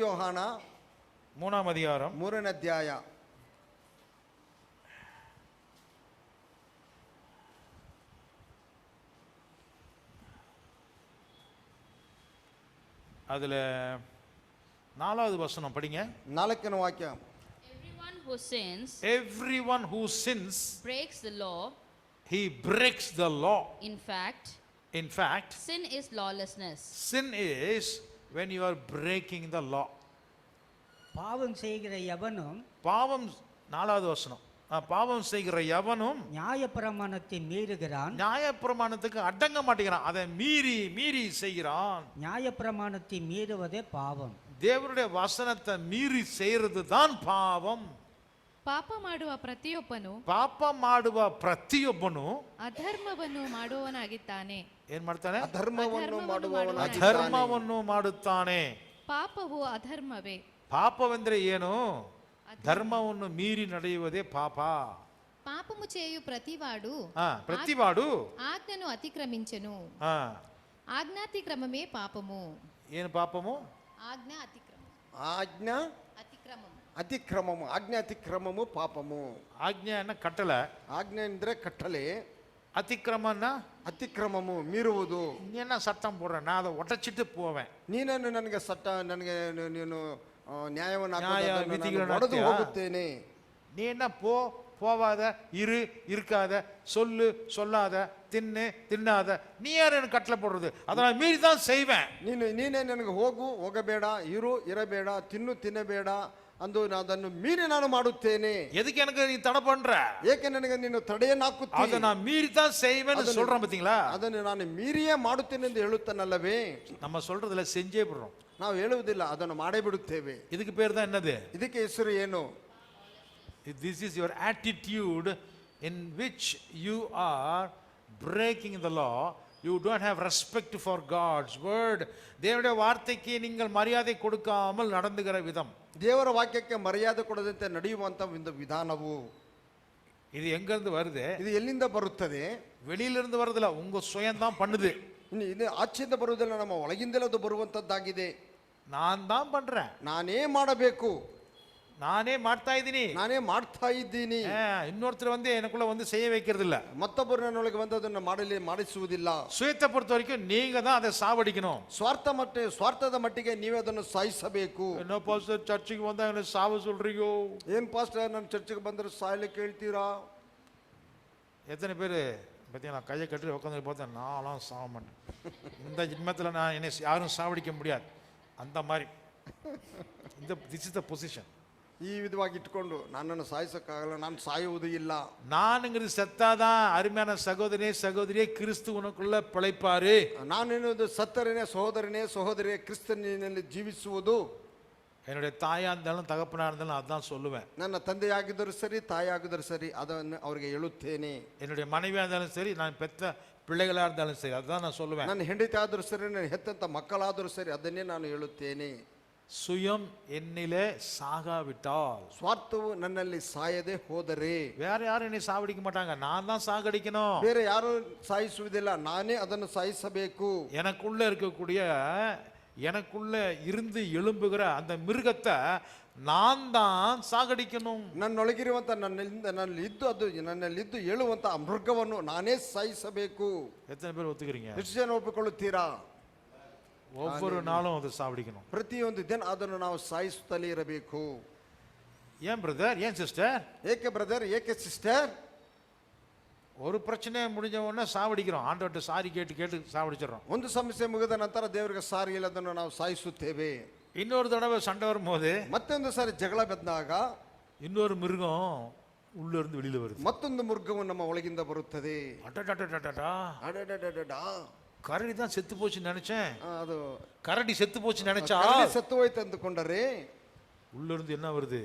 3 அதிகாரம் 3ನೇ ಅಧ್ಯಾಯ. அதுல 4வது வசனம் படிங்க. 4ನೇ ವಾಕ್ಯ. Everyone who sins breaks the law. He breaks the law. In fact, sin is lawlessness. Sin is when you are breaking the law. பாவம் செய்கிற எவனும், பாவம் 4வது வசனம், பாவம் செய்கிற எவனும் நியாயப்பிரமாணத்தை மீறுகிறான். நியாயப்பிரமாணத்துக்கு அடங்க மாட்டேங்கிறான், அதை மீறி செய்கிறான். நியாயப்பிரமாணத்தை மீறுவதே பாவம். தேவனுடைய வசனத்தை மீறி செய்யறது தான் பாவம். ಪಾಪ ಮಾಡುವ ಪ್ರತಿಯೊಬ್ಬನು ಅಧರ್ಮವನ್ನು ಮಾಡುವವನಾಗಿದ್ದಾನೆ. ಏನ್ ಮಾಡ್ತಾನೆ? ಅಧರ್ಮವನ್ನು ಮಾಡುತ್ತಾನೆ. ಪಾಪವು ಅಧರ್ಮವೇ. ಪಾಪವೆಂದರೆ ಏನು? ಧರ್ಮವನ್ನು ಮೀರಿ ನಡೆಯುವುದೇ ಪಾಪ. పాపము చేయు ప్రతివాడు ఆజ్ఞను అతిక్రమించెను. ఆజ్ఞాతిక్రమమే పాపము. ಏನು ಪಾಪము? ಅತಿಕ್ರಮము. ಆಜ್ಞಾ ಅತಿಕ್ರಮము ಪಾಪము. ಆಜ್ಞೆ ಅನ್ನ ಕಟ್ಟಲೆ. ಆಜ್ಞೆ ಅಂದ್ರೆ ಕಟ್ಟಲೆ. ಅತಿಕ್ರಮನ ಅತಿಕ್ರಮము ಮೀರುವುದು. ನೀನ ಸಟ್ಟಂ போடுற, நான் அதை ಒಟಚಿட்டு போவேன். ನೀನೇನು ನನಗೆ ನನಗೆ ನೀನು ನ್ಯಾಯವನ್ನು ಹೊಡೆದು ಹೋಗುತ್ತೇನೆ. நீ என்ன போவாத, இருக்காத, சொல்லாத, தின்னாத, நீ யார் எனக்கு கட்டளை போடுறது? அதனால மீறி தான் செய்வேன். ನೀನೇ ನನಗೆ ಹೋಗಬೇಡ, ಇರಬೇಡ, ತಿನ್ನಬೇಡ ಅಂದು ಅದನ್ನು ಮೀರಿ ನಾನು ಮಾಡುತ್ತೇನೆ. எதுக்கு எனக்கு நீ தடை பண்ற? ಏಕೆ ನನಗೆ ನೀನು ತಡೆಯನ್ನು ಹಾಕುತ್ತೀಯ? அதை நான் மீறி தான் செய்வேன்னு சொல்றேன் பாத்தீங்களா? ಅದನ್ನು ನಾನು ಮೀರಿಯೇ ಮಾಡುತ್ತೇನೆ ಎಂದು ಹೇಳುತ್ತಾನಲ್ಲವೇ? நம்ம சொல்றதுல செஞ்சே ಬಿಡ್றோம். ನಾವು ಹೇಳುವುದಿಲ್ಲ, ಅದನ್ನು ಮಾಡೇ ಬಿಡುತ್ತೇವೆ. ಇದಕ್ಕೆ பேர் தான் என்னது? ಇದಕ್ಕೆ ಹೆಸರು ಏನು? This is your attitude in which you are breaking the law. You don't have respect for God's word. தேவனுடைய வார்த்தைக்கு நீங்கள் மரியாதை கொடுக்காமல் நடந்துகிற விதம், ದೇವರ ವಾಕ್ಯಕ್ಕೆ ಮರ್ಯಾದೆ ಕೊಡದಂತೆ ನಡೆಯುವಂತ ಒಂದು ವಿಧಾನವು இது எங்க இருந்து வருது? ಇದು ಎಲ್ಲಿಂದ ಬರುತ್ತದೆ? வெளியிலிருந்து வருதுல, உங்க சுயம் தான் பண்ணுது. ಇದು ಆಚೆಯಿಂದ ಬರುವುದಿಲ್ಲ, ನಮ್ಮ ಒಳಗಿಂದಲೇ ಅದು ಬರುವಂತದ್ದಾಗಿದೆ. நான் தான் பண்றேன், ನಾನೇ ಮಾಡಬೇಕು, நானே ಮಾಡ್ತಾ ಇದ್ದೀನಿ. ನಾನೇ ಮಾಡ್ತಾ ಇದ್ದೀನಿ. இன்னொருத்தர் வந்து எனக்குள்ள வந்து செய்ய வைக்கிறது இல்ல. ಮತ್ತೊಬ್ಬರು ನನ್ನೊಳಗೆ ಬಂದು ಅದನ್ನು ಮಾಡಿಸುವುದಿಲ್ಲ. சுயத்தை பொறுத்த வரைக்கும் நீங்க தான் அதை சாவடிக்கணும். ಸ್ವಾರ್ಥದ ಮಟ್ಟಿಗೆ ನೀವೇ ಅದನ್ನು ಸಾಯಿಸಬೇಕು. என்ன பாஸ்டர் சர்ச்சுக்கு வந்தா என்ன சாவ சொல்றீங்க? ಏನ್ ಪಾಸ್ಟರ್ ನನ್ನ ಚರ್ಚಿಗೆ ಬಂದ್ರೆ ಸಾಯಲಿಕ್ಕೆ ಹೇಳ್ತೀರಾ? எத்தனை பேர் பார்த்தீங்களா கையை கட்டி உட்காந்து பார்த்தா நான்லாம் சாக மாட்டேன், இந்த ஜென்மத்தில் நான் என்னை யாரும் சாவடிக்க முடியாது, அந்த மாதிரி. This is the position. ಈ ವಿಧವಾಗಿ ಇಟ್ಕೊಂಡು ನನ್ನನ್ನು ಸಾಯಿಸಕ್ಕಾಗಲ್ಲ, ನಾನು ಸಾಯುವುದು ಇಲ್ಲ. நானுங்கிறது செத்தாதான் அருமையான சகோதரனே சகோதரியே கிறிஸ்து உனக்குள்ள பிழைப்பாரு. ನಾನೇನದು ಸತ್ತರನೇ ಸಹೋದರಿಯೇ ಕ್ರಿಸ್ತನಿನಲ್ಲಿ ಜೀವಿಸುವುದು. என்னுடைய தாயா இருந்தாலும் தகப்பனா இருந்தாலும் அதான் சொல்லுவேன். ನನ್ನ ತಂದೆಯಾಗಿದ್ದರೂ ಸರಿ, ತಾಯಿಯಾಗಿದ್ದರೂ ಸರಿ, ಅದನ್ನು ಅವರಿಗೆ ಹೇಳುತ್ತೇನೆ. என்னுடைய மனைவியா இருந்தாலும் சரி, நான் பெத்த பிள்ளைகளா இருந்தாலும் சரி, அதுதான் நான் சொல்லுவேன். ನನ್ನ ಹೆಂಡತಿ ಆದರೂ ಸರಿ, ನನ್ನ ಹೆತ್ತಂತ ಮಕ್ಕಳಾದರೂ ಸರಿ, ಅದನ್ನೇ ನಾನು ಹೇಳುತ್ತೇನೆ. சுயம் என்னிலே சாகாவிட்டால், ಸ್ವಾರ್ಥವು ನನ್ನಲ್ಲಿ ಸಾಯದೆ ಹೋದರೆ, வேற யாரும் என்னை சாவடிக்க மாட்டாங்க, நான் தான் சாகடிக்கணும். ಬೇರೆ ಯಾರು ಸಾಯಿಸುವುದಿಲ್ಲ, ನಾನೇ ಅದನ್ನು ಸಾಯಿಸಬೇಕು. எனக்குள்ள இருக்கக்கூடிய, எனக்குள்ள இருந்து எழும்புகிற அந்த மிருகத்தை நான் தான் சாகடிக்கணும். ನನ್ನೊಳಗಿರುವಂತ ನನ್ನಲ್ಲಿದ್ದು ಹೇಳುವಂತ ಆ ಮೃಗವನ್ನು ನಾನೇ ಸಾಯಿಸಬೇಕು. எத்தனை பேர் ஒத்துக்கிறீங்க? ಎಷ್ಟು ಜನ ಒಪ್ಪಿಕೊಳ್ಳುತ್ತೀರಾ? ஒவ்வொரு நாளும் அதை சாவடிக்கணும். ಪ್ರತಿಯೊಂದು ದಿನ ಅದನ್ನು ನಾವು ಸಾಯಿಸುತ್ತಲೇ ಇರಬೇಕು. ஏன் பிரதர், ஏன் சிஸ்டர்? ಏಕೆ ಬ್ರದರ್, ಏಕೆ ಸಿಸ್ಟರ್? ஒரு பிரச்சனை முடிஞ்ச உடனே சாவடிக்கிறோம், ஆண்டவர்கிட்ட சாரி கேட்டு கேட்டு சாவடிச்சிடறோம். ಒಂದು ಸಮಸ್ಯೆ ಮುಗಿದ ನಂತರ ದೇವರಿಗೆ ಸಾರಿ ಇಲ್ಲದನ್ನು ನಾವು ಸಾಯಿಸುತ್ತೇವೆ. இன்னொரு தடவை சண்டை வரும்போது, ಮತ್ತೊಂದು ಸಾರಿ ಜಗಳ ಬೆದ್ದಾಗ இன்னொரு மிருகம் உள்ள இருந்து வெளியில வருது. ಮತ್ತೊಂದು ಮೃಗವು ನಮ್ಮ ಒಳಗಿಂದ ಬರುತ್ತದೆ. அடடடடடடா, ಅಡಡಡಡಡಾ, கரடி தான் செத்து போச்சுன்னு நினைச்சேன், ಅದು கரடி செத்து போச்சு நினைச்சா ಕರಡಿ ಸತ್ತು ಹೋಯ್ತು ಅಂದುಕೊಂಡರೆ உள்ள இருந்து என்ன வருது?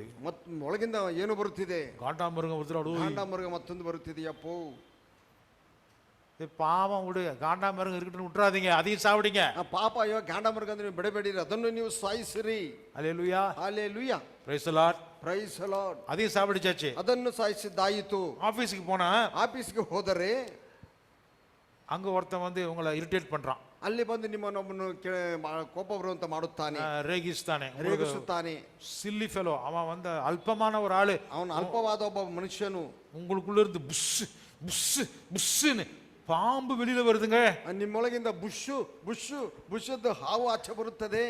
ಒಳಗಿಂದ ಏನು ಬರುತ್ತಿದೆ? காண்டாமிருகம் வருது. ಕಾಂಡಮೃಗ ಮತ್ತೊಂದು ಬರುತ್ತಿದೆಯಪ್ಪೋ. பாவம் விடு, காண்டாமிருகம் இருக்கட்டும் விட்டுறாதீங்க, அதையும் சாவடிங்க. ಪಾಪ, ಅಯ್ಯೋ ಗಾಂಡಮೃಗ ಅಂದ್ರೆ ನೀವು ಬಿಡಬೇಡಿರಿ, ಅದನ್ನು ನೀವು ಸಾಯಿಸಿರಿ. Hallelujah, hallelujah, praise the Lord. Praise the Lord. அதையும் சாவடிச்சாச்சு. ಅದನ್ನು ಸಾಯಿಸಿದ್ದಾಯಿತು. ஆபீஸ்க்கு போனா ಆಫೀಸ್ಗೆ ಹೋದರೆ அங்க ஒருத்தன் வந்து உங்களை இரிட்டேட் பண்றான், ಅಲ್ಲಿ ಬಂದು ನಿಮ್ಮನ್ನು ಕೋಪ ಬರುವಂತ ಮಾಡುತ್ತಾನೆ, ರೇಗಿಸ್ತಾನೆ, ರೇಗಿಸುತ್ತಾನೆ. Chilli fellow. அவன் வந்து அல்பமான ஒரு ஆளு, ಅವನು ಅಲ್ಪವಾದ ಒಬ್ಬ ಮನುಷ್ಯನು. உங்களுக்குள்ள இருந்து புஷ் புஷ் புஷ்ன்னு பாம்பு வெளியில வருதுங்க. ನಿಮ್ಮೊಳಗಿಂದ ಬುಷು ಬುಷು ಬುಷದ್ದು ಹಾವು ಆಚೆ ಬರುತ್ತದೆ.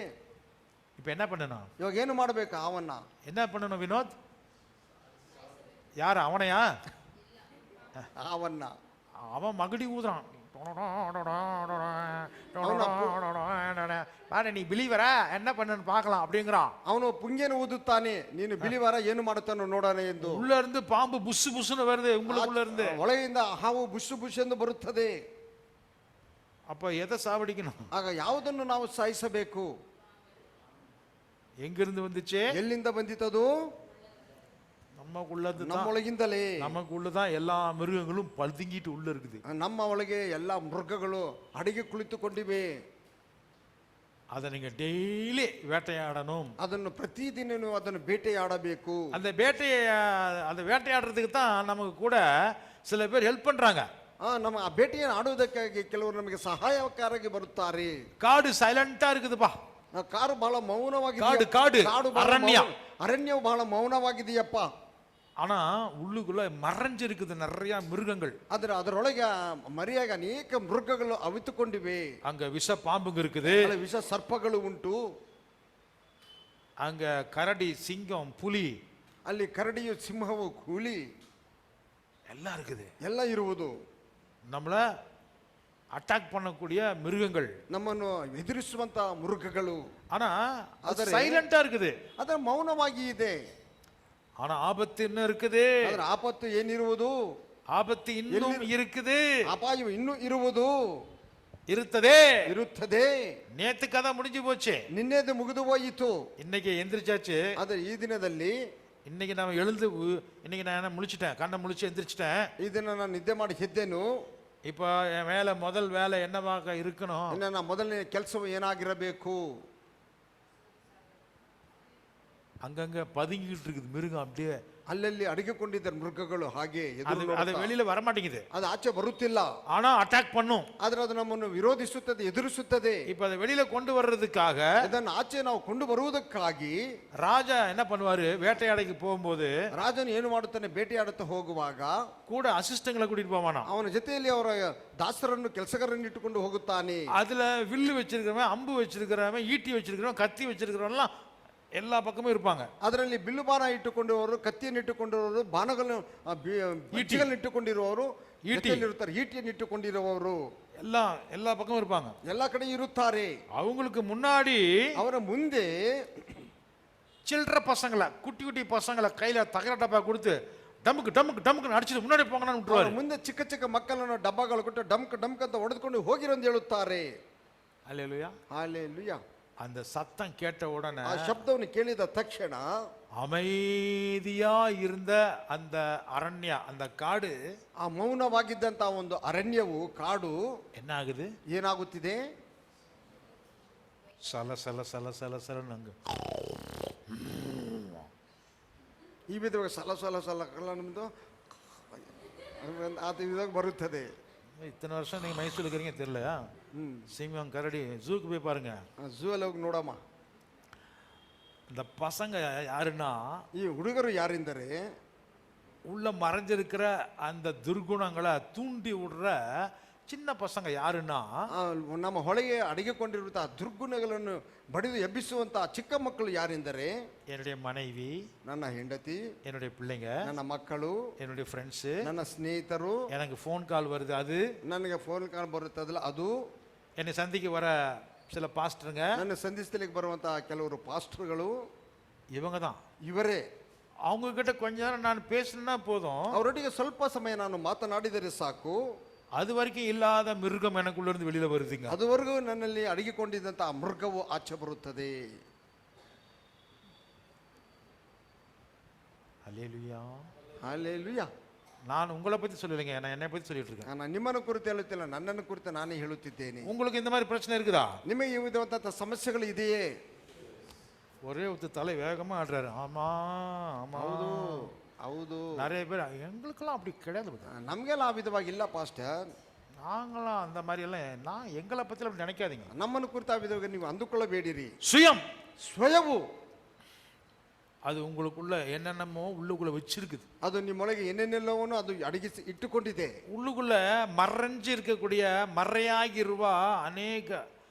இப்ப என்ன பண்ணணும்? ಇವಾಗ ಏನು ಮಾಡಬೇಕು? ಅವನ್ನ என்ன பண்ணணும் வினோத்? யார் அவனையா? ಅವನ್ನ அவன் மகுடி ஊதுறான், பாரு நீ பிலீவரா, என்ன பண்ணு பார்க்கலாம் அப்படிங்கிறான். ಅವನು ಪುಂಗೇನು ಊದುತ್ತಾನೆ, ನೀನು ಬಿಲಿವಾರ ಏನು ಮಾಡುತ್ತಾನೋ ನೋಡೋಣ ಎಂದು. உள்ள இருந்து பாம்பு புஷ் புஷ்னு வருது உங்களுக்குள்ள இருந்து, ಒಳಗಿಂದ ಹಾವು ಬುಷು ಬುಷ್ ಎಂದು ಬರುತ್ತದೆ. அப்ப எதை சாவடிக்கணும்? ಆಗ ಯಾವುದನ್ನು ನಾವು ಸಾಯಿಸಬೇಕು? எங்கிருந்து வந்துச்சு? ಎಲ್ಲಿಂದ ಬಂದಿತದು? நமக்குள்ளது, ನಮ್ಮೊಳಗಿಂದಲೇ. நமக்குள்ளதான் எல்லா மிருகங்களும் பதுங்கிட்டு உள்ள இருக்குது. ನಮ್ಮ ಒಳಗೆ ಎಲ್ಲ ಮೃಗಗಳು ಅಡಿಗೆ ಕುಳಿತುಕೊಂಡಿವೆ. அதை நீங்க டெய்லி வேட்டையாடணும். ಅದನ್ನು ಪ್ರತಿದಿನ ನೀವು ಅದನ್ನು ಬೇಟೆಯಾಡಬೇಕು. அந்த வேட்டையாடுறதுக்கு தான் நமக்கு கூட சில பேர் ஹெல்ப் பண்றாங்க. ನಮ್ಮ ಆ ಬೇಟೆಯನ್ನು ಆಡುವುದಕ್ಕಾಗಿ ಕೆಲವರು ನಮಗೆ ಸಹಾಯಕಾರಾಗಿ ಬರುತ್ತಾರೆ. காடு சைலண்டா இருக்குதுப்பா, ಕಾಡು ಬಹಳ ಮೌನವಾಗಿದೆ. காடு ಅರಣ್ಯವು ಬಹಳ ಮೌನವಾಗಿದೆಯಪ್ಪ. ஆனா உள்ளுக்குள்ள மறைஞ்சு இருக்குது நிறைய மிருகங்கள். ಅದರೊಳಗೆ ಮರಿಯಾಗಿ ಅನೇಕ ಮೃಗಗಳು ಅವಿತುಕೊಂಡಿವೆ. அங்க விஷ பாம்புங்க இருக்குது, ವಿಷ ಸರ್ಪಗಳು ಉಂಟು. அங்க கரடி, சிங்கம், புலி, ಅಲ್ಲಿ ಕರಡಿಯು, ಸಿಂಹವು, ಹುಲಿ எல்லாம் இருக்குது. ಎಲ್ಲ ಇರುವುದು. நம்மள அட்டாக் பண்ணக்கூடிய மிருகங்கள், ನಮ್ಮನ್ನು ಎದುರಿಸುವಂತ ಮೃಗಗಳು. ஆனா அது சைலண்டா இருக்குது, ಅದರ ಮೌನವಾಗಿ ಇದೆ. ஆனா ஆபத்து இன்னும் இருக்குது. ಅದರ ಆಪತ್ತು ಏನಿರುವುದು? ஆபத்து இன்னும் இருக்குது, ಅಪಾಯವು ಇನ್ನೂ ಇರುವುದು, ಇರುತ್ತದೆ. நேத்து கதை முடிஞ்சு போச்சு, ನಿನ್ನೆದು ಮುಗಿದು ಹೋಯಿತು. இன்னைக்கு எந்திரிச்சாச்சு. ಆದರೆ ಈ ದಿನದಲ್ಲಿ இன்னைக்கு நான் எழுந்து, இன்னைக்கு நான் முழிச்சிட்டேன், கண்ணை முழிச்சு எந்திரிச்சிட்டேன். ಈ ದಿನ ನಾನು ನಿದ್ದೆ ಮಾಡಿ ಎದ್ದೇನು. இப்போ என் மேல முதல் வேலை என்னவாக இருக்கணும்? ನನ್ನ ಮೊದಲನೇ ಕೆಲಸವು ಏನಾಗಿರಬೇಕು? அங்கங்க பதுங்கிட்டு இருக்குது மிருகம் அப்படியே. ಅಲ್ಲಲ್ಲಿ ಅಡಗಿಕೊಂಡಿದ್ದ ಮೃಗಗಳು ಹಾಗೆ ಎದುರು அது ನೋಡುತ್ತಾ. வெளியில வர மாட்டேங்குது. ಅದು ಆಚೆ ಬರುತ್ತಿಲ್ಲ, ஆனா அட்டாக் பண்ணும். ಆದ್ರೆ ಅದು ನಮ್ಮನ್ನು ವಿರೋಧಿಸುತ್ತದೆ, ಎದುರಿಸುತ್ತದೆ. இப்ப அதை வெளியில கொண்டு வர்றதுக்காக ಇದನ್ನು ಆಚೆ ನಾವು ಕೊಂಡು ಬರುವುದಕ್ಕಾಗಿ ராஜா என்ன பண்ணுவாரு? வேட்டையாடைக்கு போகும்போது ರಾಜನು ಏನು ಮಾಡುತ್ತಾನೆ? ಬೇಟೆಯಾಡುತ್ತಾ ಹೋಗುವಾಗ கூட அசிஸ்டங்களை கூட்டிட்டு போவானா. ಅವನ ಜೊತೆಯಲ್ಲಿ ಅವರ ದಾಸರನ್ನು ಕೆಲಸಗಾರರನ್ನು ಇಟ್ಟುಕೊಂಡು ಹೋಗುತ್ತಾನೆ. அதுல வில்லு வச்சிருக்கிறவன், அம்பு வச்சிருக்கிறவன், ஈட்டி வச்சிருக்கிறவன், கத்தி வச்சிருக்கிறவன்லாம் எல்லா பக்கமும் இருப்பாங்க. ಅದರಲ್ಲಿ ಬಿಲ್ಲು ಬಾಣ ಇಟ್ಟುಕೊಂಡಿರುವವರು, ಕತ್ತಿಯನ್ನು ಇಟ್ಟುಕೊಂಡಿರುವವರು, ಬಾಣಗಳನ್ನು ಈಟಿಗಳನ್ನು ಇಟ್ಟುಕೊಂಡಿರುವವರು, ಇರುತ್ತಾರೆ, ಈಟಿಯನ್ನು ಇಟ್ಟುಕೊಂಡಿರುವವರು எல்லா பக்கமும் இருப்பாங்க. ಎಲ್ಲ ಕಡೆ ಇರುತ್ತಾರೆ. அவங்களுக்கு முன்னாடி ಅವರ ಮುಂದೆ சில்லற பசங்களை, குட்டி குட்டி பசங்களை கையில தகர டப்பா கொடுத்து டமுக்கு டமுக்கு டமுக்கு அடிச்சுட்டு முன்னாடி போங்கன்னு ಅವರ விட்டுருவாரு. ಮುಂದೆ ಚಿಕ್ಕ ಚಿಕ್ಕ ಮಕ್ಕಳನ್ನು ಡಬ್ಬಗಳು ಕೊಟ್ಟು ಡಮ್ಕ್ ಡಮ್ಕ್ ಅಂತ ಹೊಡೆದುಕೊಂಡು ಹೋಗಿರೋ ಅಂತ ಹೇಳುತ್ತಾರೆ. அல்லேலூயா. ಹಾಲೆಲೂಯಾ. அந்த சத்தம் கேட்ட உடனே ಆ ಶಬ್ದವನ್ನು ಕೇಳಿದ ತಕ್ಷಣ அமைதியா இருந்த அந்த அரண்யா, அந்த காடு ಆ ಮೌನವಾಗಿದ್ದಂತ ಒಂದು ಅರಣ್ಯವು, ಕಾಡು என்ன ஆகுது? ಏನಾಗುತ್ತಿದೆ? சல சல சல சல சலன்னு அங்க ಈ ವಿಧವಾಗಿ ಸಲ ಸಲ ಸಲ ನಮ್ದು ಅದು ವಿಧವಾಗಿ ಬರುತ್ತದೆ. இத்தனை வருஷம் நீங்க மைசூர் இருக்கிறீங்க தெரியல. சிங்கம், கரடி, ஜூக்கு போய் பாருங்க. ಝೂ ಅಲ್ಲಿ ಹೋಗಿ ನೋಡಮ್ಮ. இந்த பசங்க யாருன்னா, ಈ ಹುಡುಗರು ಯಾರೆಂದರೆ உள்ள மறைஞ்சிருக்கிற அந்த துர்குணங்களை தூண்டி விடுற சின்ன பசங்க. யாருன்னா, ನಮ್ಮ ಹೊಳೆಗೆ ಅಡಗಿಕೊಂಡಿರುವಂತಹ ದುರ್ಗುಣಗಳನ್ನು ಬಡಿದು ಎಬ್ಬಿಸುವಂತಹ ಚಿಕ್ಕ ಮಕ್ಕಳು ಯಾರೆಂದರೆ என்னுடைய மனைவி, ನನ್ನ ಹೆಂಡತಿ, என்னுடைய பிள்ளைங்க, ನನ್ನ ಮಕ್ಕಳು, என்னுடைய ஃப்ரெண்ட்ஸ், ನನ್ನ ಸ್ನೇಹಿತರು. எனக்கு ஃபோன் கால் வருது, அது ನನಗೆ ಫೋನ್ ಕಾಲ್ ಬರುತ್ತದಲ್ಲ ಅದು, என்னை சந்திக்க வர சில பாஸ்டருங்க, ನನ್ನ ಸಂಧಿಸ್ತಲಿಗೆ ಬರುವಂತಹ ಕೆಲವರು ಪಾಸ್ಟರ್ಗಳು, இவங்க தான். ಇವರೇ. அவங்க கிட்ட கொஞ்ச நேரம் நான் பேசினா போதும், ಅವರೊಟ್ಟಿಗೆ ಸ್ವಲ್ಪ ಸಮಯ ನಾನು ಮಾತನಾಡಿದರೆ ಸಾಕು, அது வரைக்கும் இல்லாத மிருகம் எனக்குள்ள இருந்து வெளியில வருதுங்க. ಅದುವರೆಗೂ ನನ್ನಲ್ಲಿ ಅಡಗಿಕೊಂಡಿದ್ದಂತಹ ಮೃಗವು ಆಚೆ ಬರುತ್ತದೆ. அல்லேலூயா. ಹಾಲೆಲೂಯಾ. நான் உங்களை பத்தி சொல்லலைங்க, நான் என்னை பத்தி சொல்லிட்டு இருக்கேன். ನಾನು ನಿಮ್ಮನ್ನು ಕುರಿತು ಹೇಳುತ್ತಿಲ್ಲ, ನನ್ನನ್ನು ಕುರಿತು ನಾನೇ ಹೇಳುತ್ತಿದ್ದೇನೆ. உங்களுக்கு இந்த மாதிரி பிரச்சனை இருக்குதா? ನಿಮಗೆ ಈ ವಿಧವಾದಂತಹ ಸಮಸ್ಯೆಗಳು ಇದೆಯೇ? ஒரே ஒருத்த தலை வேகமா ஆடுறாரு. ஆமா ஆமா, ಹೌದು ಹೌದು. நிறைய பேர், எங்களுக்கெல்லாம் அப்படி கிடையாது. ನಮಗೆಲ್ಲ ಆ ವಿಧವಾಗಿಲ್ಲ ಪಾಸ್ಟರ್. நாங்களாம் அந்த மாதிரி எல்லாம், நான் எங்களை பத்தி அப்படி நினைக்காதீங்க. ನಮ್ಮನ್ನು ಕುರಿತು ಆ ವಿಧವಾಗಿ ನೀವು ಅಂದುಕೊಳ್ಳಬೇಡಿರಿ. சுயம், ಸ್ವಯವು அது உங்களுக்குள்ள என்னென்னமோ உள்ளுக்குள்ள வச்சிருக்குது. ಅದು ನಿಮ್ಮೊಳಗೆ ಏನೇನೆಲ್ಲವನ್ನು ಅದು ಅಡಗಿಸಿ ಇಟ್ಟುಕೊಂಡಿದೆ. உள்ளுக்குள்ள மறைஞ்சு இருக்கக்கூடிய மறையாகிರುವ ಅನೇಕ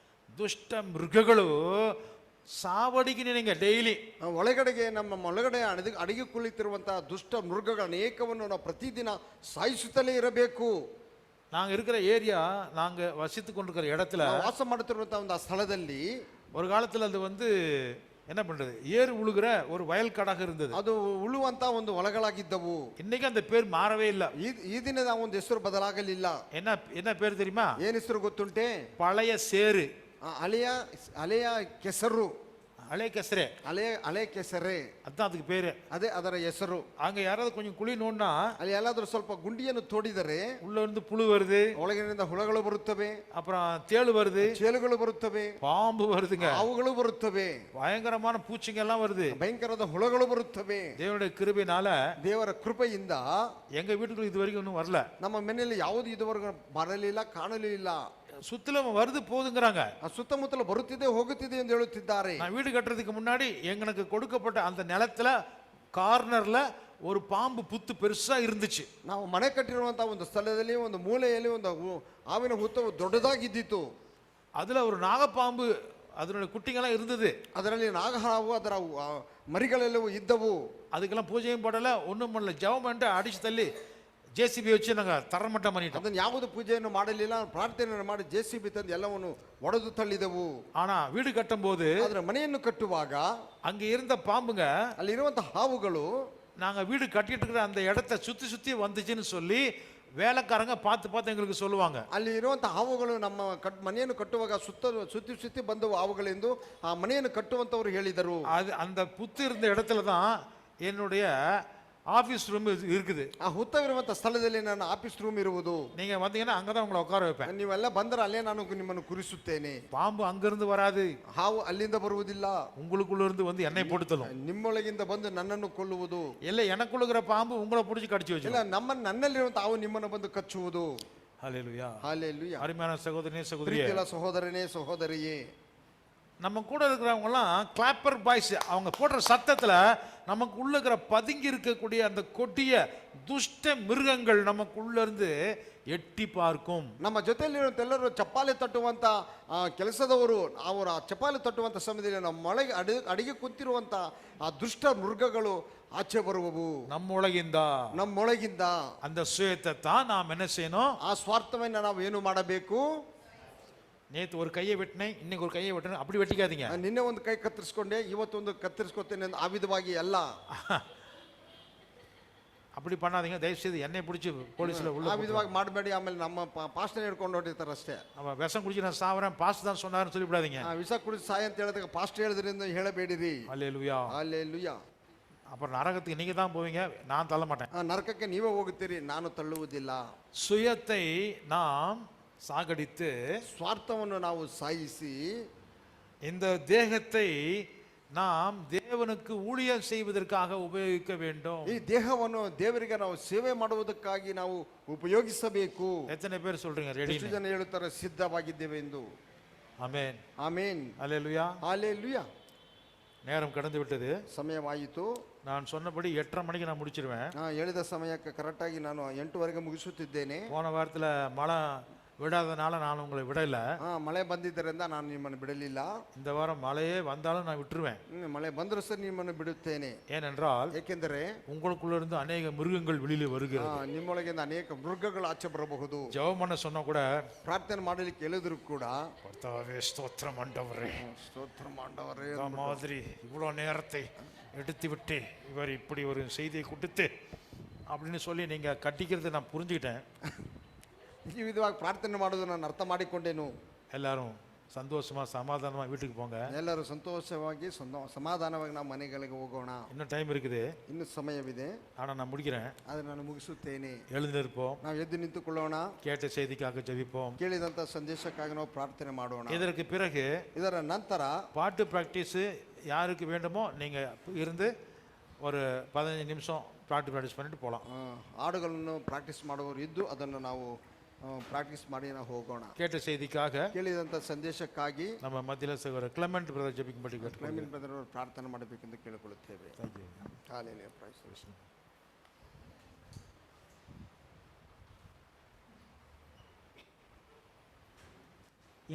ದುಷ್ಟ ಮೃಗಗಳು ಸಾವಡಿಗೆ ನಿನಗೆ ಡೈಲಿ. ಒಳಗಡೆಗೆ ನಮ್ಮ ಒಳಗಡೆ ಅಡಗಿ ಕುಳಿತಿರುವಂತಹ ದುಷ್ಟ ಮೃಗಗಳ ಅನೇಕವನ್ನು ನಾವು ಪ್ರತಿದಿನ ಸಾಯಿಸುತ್ತಲೇ ಇರಬೇಕು. நாங்க இருக்கிற ஏரியா, நாங்க வசித்து கொண்டிருக்கிற இடத்துல, ನಾವು ವಾಸ ಮಾಡುತ್ತಿರುವಂತಹ ಒಂದು ಆ ಸ್ಥಳದಲ್ಲಿ ஒரு காலத்துல அது வந்து என்ன பண்றது, ஏறு உழுகிற ஒரு வயல்காடாக இருந்தது. ಅದು ಉಳುವಂತ ಒಂದು ಹೊಲಗಳಾಗಿದ್ದವು. இன்னைக்கு அந்த பேர் ಮಾರவே ಇಲ್ಲ. ಈ ದಿನದ ಒಂದು ಹೆಸರು ಬದಲಾಗಲಿಲ್ಲ. என்ன பேர் தெரியுமா? ಏನ್ ಹೆಸರು ಗೊತ್ತುಂಟೆ? பழைய சேரு, ಹಳೆಯ ಕೆಸರು, ಹಳೆ ಕೆಸರೆ, ಹಳೆ ಕೆಸರೆ, அதான் அதுக்கு பேரு. ಅದೇ ಅದರ ಹೆಸರು. அங்க யாராவது கொஞ்சம் குழி நோண்டா ಅಲ್ಲಿ ಎಲ್ಲಾದ್ರೂ ಸ್ವಲ್ಪ ಗುಂಡಿಯನ್ನು ತೋಡಿದರೆ உள்ள இருந்து புழு வருது, ಒಳಗಿನಿಂದ ಹುಳಗಳು ಬರುತ್ತವೆ, அப்புறம் தேಳು வருது, ಚೇಳುಗಳು ಬರುತ್ತವೆ, பாம்பு வருதுங்க, ಅವುಗಳು ಬರುತ್ತವೆ, பயங்கரமான பூச்சிங்க எல்லாம் வருது. ಭಯಂಕರದ ಹುಳಗಳು ಬರುತ್ತವೆ. தேவனுடைய கிருபையினால ದೇವರ ಕೃಪೆಯಿಂದ எங்க வீட்டுக்கு இது வரைக்கும் இன்னும் வரல. ನಮ್ಮ ಮನೆಯಲ್ಲಿ ಯಾವುದು ಇದುವರೆಗೂ ಬರಲಿಲ್ಲ, ಕಾಣಲಿಲ್ಲ. சுத்திலும் வருது போகுதுங்கிறாங்க. ಆ ಸುತ್ತಮುತ್ತಲು ಬರುತ್ತಿದೆ ಹೋಗುತ್ತಿದೆ ಎಂದು ಹೇಳುತ್ತಿದ್ದಾರೆ. நான் வீடு கட்டுறதுக்கு முன்னாடி எனக்கு கொடுக்கப்பட்ட அந்த நிலத்துல கார்னர்ல ஒரு பாம்பு புத்து பெருசா இருந்துச்சு. ನಾವು ಮನೆ ಕಟ್ಟಿರುವಂತಹ ಒಂದು ಸ್ಥಳದಲ್ಲಿ ಒಂದು ಮೂಲೆಯಲ್ಲಿ ಒಂದು ಹಾವಿನ ಹುತ್ತು ದೊಡ್ಡದಾಗಿದ್ದಿತ್ತು. அதுல ஒரு நாகப்பாம்பு, அதனுடைய குட்டிங்கெல்லாம் இருந்தது. ಅದರಲ್ಲಿ ನಾಗಹಾವು ಅದರ ಮರಿಗಳೆಲ್ಲವೂ ಇದ್ದವು. அதுக்கெல்லாம் பூஜையும் போடல, ஒண்ணும் பண்ணல, ஜெபம் பண்ணிட்டு அடிச்சு தள்ளி ஜேசிபி வச்சு நாங்க தரமட்டம் பண்ணிட்டோம். ಅದನ್ನು ಯಾವುದು ಪೂಜೆಯನ್ನು ಮಾಡಲಿಲ್ಲ, ಪ್ರಾರ್ಥನೆಯನ್ನು ಮಾಡಿ ಜೆಸಿಬಿ ತಂದು ಎಲ್ಲವನ್ನು ಒಡೆದು ತಳ್ಳಿದೆವು. ஆனா வீடு கட்டும் போது ಅದರ ಮನೆಯನ್ನು ಕಟ್ಟುವಾಗ அங்க இருந்த பாம்புங்க, ಅಲ್ಲಿರುವಂತಹ ಹಾವುಗಳು நாங்க வீடு கட்டிட்டு இருக்கிற அந்த இடத்தை சுத்தி சுத்தி வந்துச்சுன்னு சொல்லி வேலைக்காரங்க பார்த்து பார்த்து எங்களுக்கு சொல்லுவாங்க. ಅಲ್ಲಿ ಇರುವಂತಹ ಹಾವುಗಳು ನಮ್ಮ ಮನೆಯನ್ನು ಕಟ್ಟುವಾಗ ಸುತ್ತಿ ಸುತ್ತಿ ಬಂದವು ಹಾವುಗಳೆಂದು ಆ ಮನೆಯನ್ನು ಕಟ್ಟುವಂತವರು ಹೇಳಿದರು. அது அந்த புத்து இருந்த இடத்துல தான் என்னுடைய ஆஃபீஸ் ரூம் இருக்குது. ಆ ಹುತ್ತವಿರುವಂಥ ಸ್ಥಳದಲ್ಲಿ ನನ್ನ ಆಫೀಸ್ ರೂಮ್ ಇರುವುದು. நீங்க வந்தீங்கன்னா அங்கதான் உங்களை உட்கார வைப்பேன். ನೀವೆಲ್ಲ ಬಂದರೆ ಅಲ್ಲೇ ನಾನು ನಿಮ್ಮನ್ನು ಕುರಿಸುತ್ತೇನೆ. பாம்பு அங்கிருந்து வராது, ಹಾವು ಅಲ್ಲಿಂದ ಬರುವುದಿಲ್ಲ, உங்களுக்குள்ள இருந்து வந்து என்னை போட்டு தள்ளும். ನಿಮ್ಮೊಳಗಿಂದ ಬಂದು ನನ್ನನ್ನು ಕೊಲ್ಲುವುದು. இல்ல எனக்குள்ள இருக்கிற பாம்பு உங்களை பிடிச்சி கடிச்சு ಇಲ್ಲ வச்சிடும். ನನ್ನಲ್ಲಿರುವಂಥ ಹಾವು ನಿಮ್ಮನ್ನು ಬಂದು ಕಚ್ಚುವುದು. ஹல்லேலூயா. ಹಾಲೆಲೂಯಾ. அருமையான சகோதரனே சகோதரியே, ಪ್ರೀತಿಯ ಸಹೋದರನೇ ಸಹೋದರಿಯೇ, நம்ம கூட இருக்கிறவங்க எல்லாம் கிளாப்பர் பாய்ஸ், அவங்க போடுற சத்தத்துல நமக்கு உள்ள இருக்கிற பதுங்கி இருக்கக்கூடிய அந்த கொடிய துஷ்ட மிருகங்கள் நமக்குள்ள இருந்து ಎಟ್ಟಿ ಪಾರ್ಕುಂ. ನಮ್ಮ ಜೊತೆಯಲ್ಲಿರುವಂಥ ಎಲ್ಲರೂ ಚಪ್ಪಾಳೆ ತಟ್ಟುವಂಥ ಕೆಲಸದವರು, ಅವರ ಚಪ್ಪಾಳೆ ತಟ್ಟುವಂಥ ಸಮಯದಲ್ಲಿ ನಮ್ಮ ಒಳಗೆ ಅಡಿಗೆ ಕುಂತಿರುವಂಥ ಆ ದುಷ್ಟ ಮೃಗಗಳು ಆಚೆ ಬರುವವು. ನಮ್ಮೊಳಗಿಂದ அந்த சுயத்தை தான் நாம் என்ன செய்யணும்? ಆ ಸ್ವಾರ್ಥವನ್ನು ನಾವು ಏನು ಮಾಡಬೇಕು? நேத்து ஒரு கையை வெட்டினேன், இன்னைக்கு ஒரு கையை வெட்டினேன், அப்படி வெட்டிக்காதீங்க. ನಿನ್ನೆ ಒಂದು ಕೈ ಕತ್ತರಿಸ್ಕೊಂಡೆ, ಇವತ್ತೊಂದು ಕತ್ತರಿಸ್ಕೊತೇನೆ, ಆ ವಿಧವಾಗಿ ಅಲ್ಲ. அப்படி பண்ணாதீங்க தயவு செய்து. என்னை பிடிச்சி போலೀಸ್ல உள்ள ಆ ವಿಧವಾಗಿ ಮಾಡಬೇಡಿ. ಆಮೇಲೆ ನಮ್ಮ ಪಾಸ್ಟರ್ ಹಿಡ್ಕೊಂಡು ಹೊರಟಿರ್ತಾರೆ ಅಷ್ಟೇ. அவன் விஷம் குடிச்சு நான் சாவறேன், பாஸ்ட் தான் சொன்னாருன்னு சொல்லிவிடாதீங்க. ವಿಷ ಕುಡಿದು ಸಾಯ ಅಂತ ಹೇಳಿದಾಗ ಪಾಸ್ಟರ್ ಹೇಳಿದ್ರಿಂದ ಹೇಳಬೇಡಿರಿ. அல்லேலூயா. ಹಲ್ಲೆಲೂಯಾ. அப்புறம் நரகத்துக்கு நீங்க தான் போவீங்க, நான் தள்ள மாட்டேன். ನರಕಕ್ಕೆ ನೀವೇ ಹೋಗುತ್ತೀರಿ, ನಾನು ತಳ್ಳುವುದಿಲ್ಲ. சுயத்தை நாம் சாகடித்து, ಸ್ವಾರ್ಥವನ್ನು ನಾವು ಸಾಯಿಸಿ, இந்த தேகத்தை நாம் தேவனுக்கு ஊழியம் செய்வதற்காக உபயோகிக்க வேண்டும். ಈ ದೇಹವನ್ನು ದೇವರಿಗೆ ನಾವು ಸೇವೆ ಮಾಡುವುದಕ್ಕಾಗಿ ನಾವು ಉಪಯೋಗಿಸಬೇಕು. எத்தனை பேர் சொல்றீங்க ரெடி? ಎಷ್ಟು ಜನ ಹೇಳುತ್ತಾರೆ ಸಿದ್ಧವಾಗಿದ್ದೇವೆ ಎಂದು? ஆமென். ಆಮೇನ್. அல்லேலூயா. ಹಲ್ಲೆಲೂಯಾ. நேரம் கடந்து விட்டது. ಸಮಯವಾಯಿತು. நான் சொன்னபடி 8:30 மணிக்கு நான் முடிச்சிருவேன். ಹೇಳಿದ ಸಮಯಕ್ಕೆ ಕರೆಕ್ಟಾಗಿ ನಾನು 8 ಮುಗಿಸುತ್ತಿದ್ದೇನೆ. போன வாரத்துல மழை விடாதனால நான் உங்களை விடல. ಮಳೆ ಬಂದಿದ್ದರಿಂದ ನಾನು ನಿಮ್ಮನ್ನು ಬಿಡಲಿಲ್ಲ. இந்த வாரம் மழையே வந்தாலும் நான் விட்டுருவேன். ಮಳೆ ಬಂದರೂ ಸಹ ನಿಮ್ಮನ್ನು ಬಿಡುತ್ತೇನೆ. ஏனென்றால் ಏಕೆಂದರೆ உங்களுக்குள்ள இருந்து அநேக மிருகங்கள் வெளியில வருகிறது. ನಿಮ್ಮೊಳಗಿಂದ ಅನೇಕ ಮೃಗಗಳು ಆಚೆ ಬರಬಹುದು. ஜெபம் பண்ண சொன்னா கூட, ಪ್ರಾರ್ಥನೆ ಮಾಡಲಿಕ್ಕೆ ಹೇಳಿದ್ರು ಕೂಡ, கர்த்தாவே ஸ்தோத்திரம் ஆண்டவரே, ಸ್ತೋತ್ರ ಮಾಡವರೇ, இந்த மாதிரி இவ்வளவு நேரத்தை எடுத்து விட்டு இவர் இப்படி ஒரு செய்தியை கொடுத்து அப்படின்னு சொல்லி நீங்க கட்டிக்கிறது நான் புரிஞ்சுக்கிட்டேன். ಈ ವಿಧವಾಗಿ ಪ್ರಾರ್ಥನೆ ಮಾಡೋದು ನಾನು ಅರ್ಥ ಮಾಡಿಕೊಂಡೇನು. எல்லாரும் சந்தோஷமா சமாதானமா வீட்டுக்கு போங்க. ಎಲ್ಲರೂ ಸಂತೋಷವಾಗಿ ಸಮಾಧಾನವಾಗಿ ನಾವು ಮನೆಗಳಿಗೆ ಹೋಗೋಣ. இன்னும் டைம் இருக்குது, ಇನ್ನು ಸಮಯವಿದೆ. ஆனா நான் முடிக்கிறேன். ಆದರೆ ನಾನು ಮುಗಿಸುತ್ತೇನೆ. எழுந்திருப்போம், ನಾವು ಎದ್ದು ನಿಂತುಕೊಳ್ಳೋಣ. கேட்ட செய்திக்காக ஜெபிப்போம். ಕೇಳಿದಂಥ ಸಂದೇಶಕ್ಕಾಗಿ ನಾವು ಪ್ರಾರ್ಥನೆ ಮಾಡೋಣ. இதற்கு பிறகு ಇದರ ನಂತರ பாட்டு ப்ராக்டிஸ் யாருக்கு வேண்டுமோ நீங்க இருந்து ஒரு 15 நிமிஷம் பாட்டு ப்ராக்டிஸ் பண்ணிட்டு போகலாம். ಹಾಡುಗಳನ್ನು ಪ್ರಾಕ್ಟೀಸ್ ಮಾಡುವವರು ಇದ್ದು ಅದನ್ನು ನಾವು ಪ್ರಾಕ್ಟೀಸ್ ಮಾಡಿ ನಾವು ಹೋಗೋಣ. கேட்ட செய்திக்காக ಕೇಳಿದಂಥ ಸಂದೇಶಕ್ಕಾಗಿ நம்ம மத்தியில சகோதர கிளமெண்ட் பிரதர் ஜெபிக்கும்படி கேட்டுக்கொள்கிறேன். ಕ್ಲೆಮೆಂಟ್ ಬ್ರದರ್ ಅವರು ಪ್ರಾರ್ಥನೆ ಮಾಡಬೇಕೆಂದು ಕೇಳಿಕೊಳ್ಳುತ್ತೇವೆ. ಹಾಲೆಲೂಯಾ. Praise the Lord.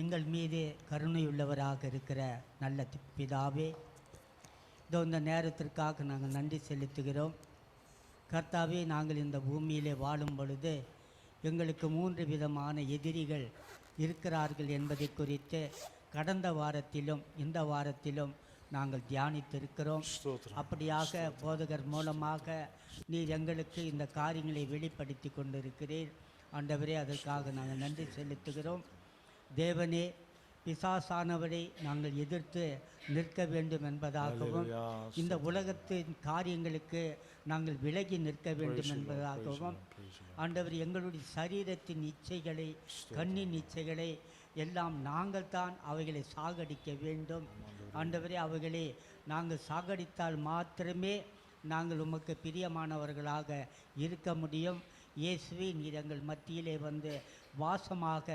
எங்கள் மீது கருணையுள்ளவராக இருக்கிற நல்ல பிதாவே, இதோ இந்த நேரத்திற்காக நாங்கள் நன்றி செலுத்துகிறோம். கர்த்தாவே, நாங்கள் இந்த பூமியிலே வாழும் பொழுது எங்களுக்கு 3 விதமான எதிரிகள் இருக்கிறார்கள் என்பதை குறித்து கடந்த வாரத்திலும் இந்த வாரத்திலும் நாங்கள் தியானித்திருக்கிறோம். அப்படியாக போதகர் மூலமாக நீர் எங்களுக்கு இந்த காரியங்களை வெளிப்படுத்தி கொண்டிருக்கிறீர். ஆண்டவரே, அதற்காக நாங்கள் நன்றி செலுத்துகிறோம். தேவனே, பிசாசானவரை நாங்கள் எதிர்த்து நிற்க வேண்டும் என்பதாகவும், இந்த உலகத்தின் காரியங்களுக்கு நாங்கள் விலகி நிற்க வேண்டும் என்பதாகவும், ஆண்டவர் எங்களுடைய சரீரத்தின் இச்சைகளை, கண்ணின் இச்சைகளை எல்லாம் நாங்கள் தான் அவைகளை சாகடிக்க வேண்டும். ஆண்டவரே, அவைகளை நாங்கள் சாகடித்தால் மாத்திரமே நாங்கள் உமக்கு பிரியமானவர்களாக இருக்க முடியும். இயேசுவே, நீர் எங்கள் மத்தியிலே வந்து வாசமாக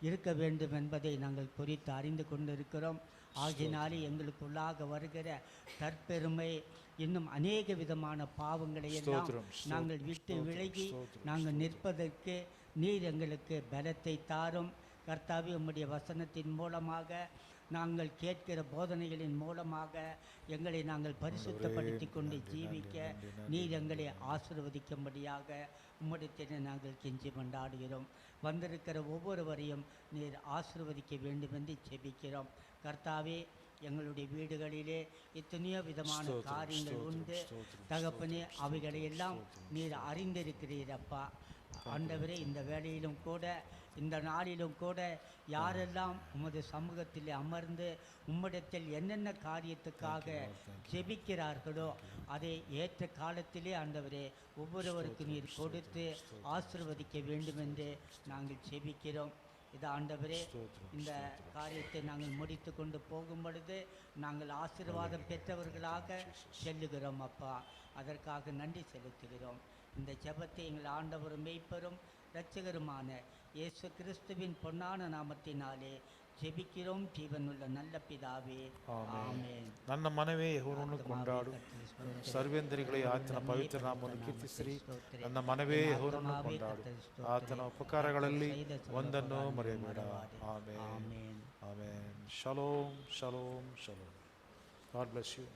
இருக்க வேண்டும் என்பதை நாங்கள் குறித்து அறிந்து கொண்டிருக்கிறோம். ஆகினாலே எங்களுக்குள்ளாக வருகிற தற்பெருமை, இன்னும் அநேக விதமான பாவங்களை எல்லாம் நாங்கள் விட்டு விலகி நாங்கள் நிற்பதற்கு நீர் எங்களுக்கு பலத்தை தாரும். கர்த்தாவே, உம்முடைய வசனத்தின் மூலமாக, நாங்கள் கேட்கிற போதனைகளின் மூலமாக எங்களை நாங்கள் பரிசுத்தப்படுத்தி கொண்டு ஜீவிக்க நீர் எங்களை ஆசீர்வதிக்கும்படியாக உம்முடைய நாங்கள் கெஞ்சி கொண்டாடுகிறோம். வந்திருக்கிற ஒவ்வொருவரையும் நீர் ஆசீர்வதிக்க வேண்டும் என்று ஜெபிக்கிறோம். கர்த்தாவே, எங்களுடைய வீடுகளிலே எத்தனையோ விதமான காரியங்கள் உண்டு தகப்பனே, அவைகளையெல்லாம் நீர் அறிந்திருக்கிறீர் அப்பா. ஆண்டவரே, இந்த வேளையிலும் கூட இந்த நாளிலும் கூட யாரெல்லாம் உமது சமூகத்தில் அமர்ந்து உம்மிடத்தில் என்னென்ன காரியத்துக்காக ஜெபிக்கிறார்களோ அதை ஏற்ற காலத்திலே ஆண்டவரே ஒவ்வொருவருக்கும் நீர் கொடுத்து ஆசீர்வதிக்க வேண்டும் என்று நாங்கள் ஜெபிக்கிறோம். இது ஆண்டவரே, இந்த காரியத்தை நாங்கள் முடித்து கொண்டு போகும் பொழுது நாங்கள் ஆசீர்வாதம் பெற்றவர்களாக செல்லுகிறோம் அப்பா. அதற்காக நன்றி செலுத்துகிறோம். இந்த ஜெபத்தை எங்கள் ஆண்டவரும் மெய்ப்பரும் இரட்சகருமான இயேசு கிறிஸ்துவின் பொன்னான நாமத்தினாலே ಜೆಬಿಕಿರೋಂ ಜೀವನುಳ್ಳ ನಲ್ಲ ಪಿದಾವೇ ಆಮೆನ್. ನನ್ನ ಮನವೇ ಯೆಹೋವನನ್ನು ಕೊಂಡಾಡು, ಸರ್ವೇಂದ್ರಿಗಳೇ ಆತನ ಪವಿತ್ರ ನಾಮವನ್ನು ಕೀರ್ತಿಸಿರಿ. ನನ್ನ ಮನವೇ ಯೆಹೋವನನ್ನು ಕೊಂಡಾಡು, ಆತನ ಉಪಕಾರಗಳಲ್ಲಿ ಒಂದನ್ನು ಮರೆಯಬೇಡ. Amen amen. ಶಲೋಮ್ ಶಲೋಮ್ ಶಲೋಮ್. God bless you.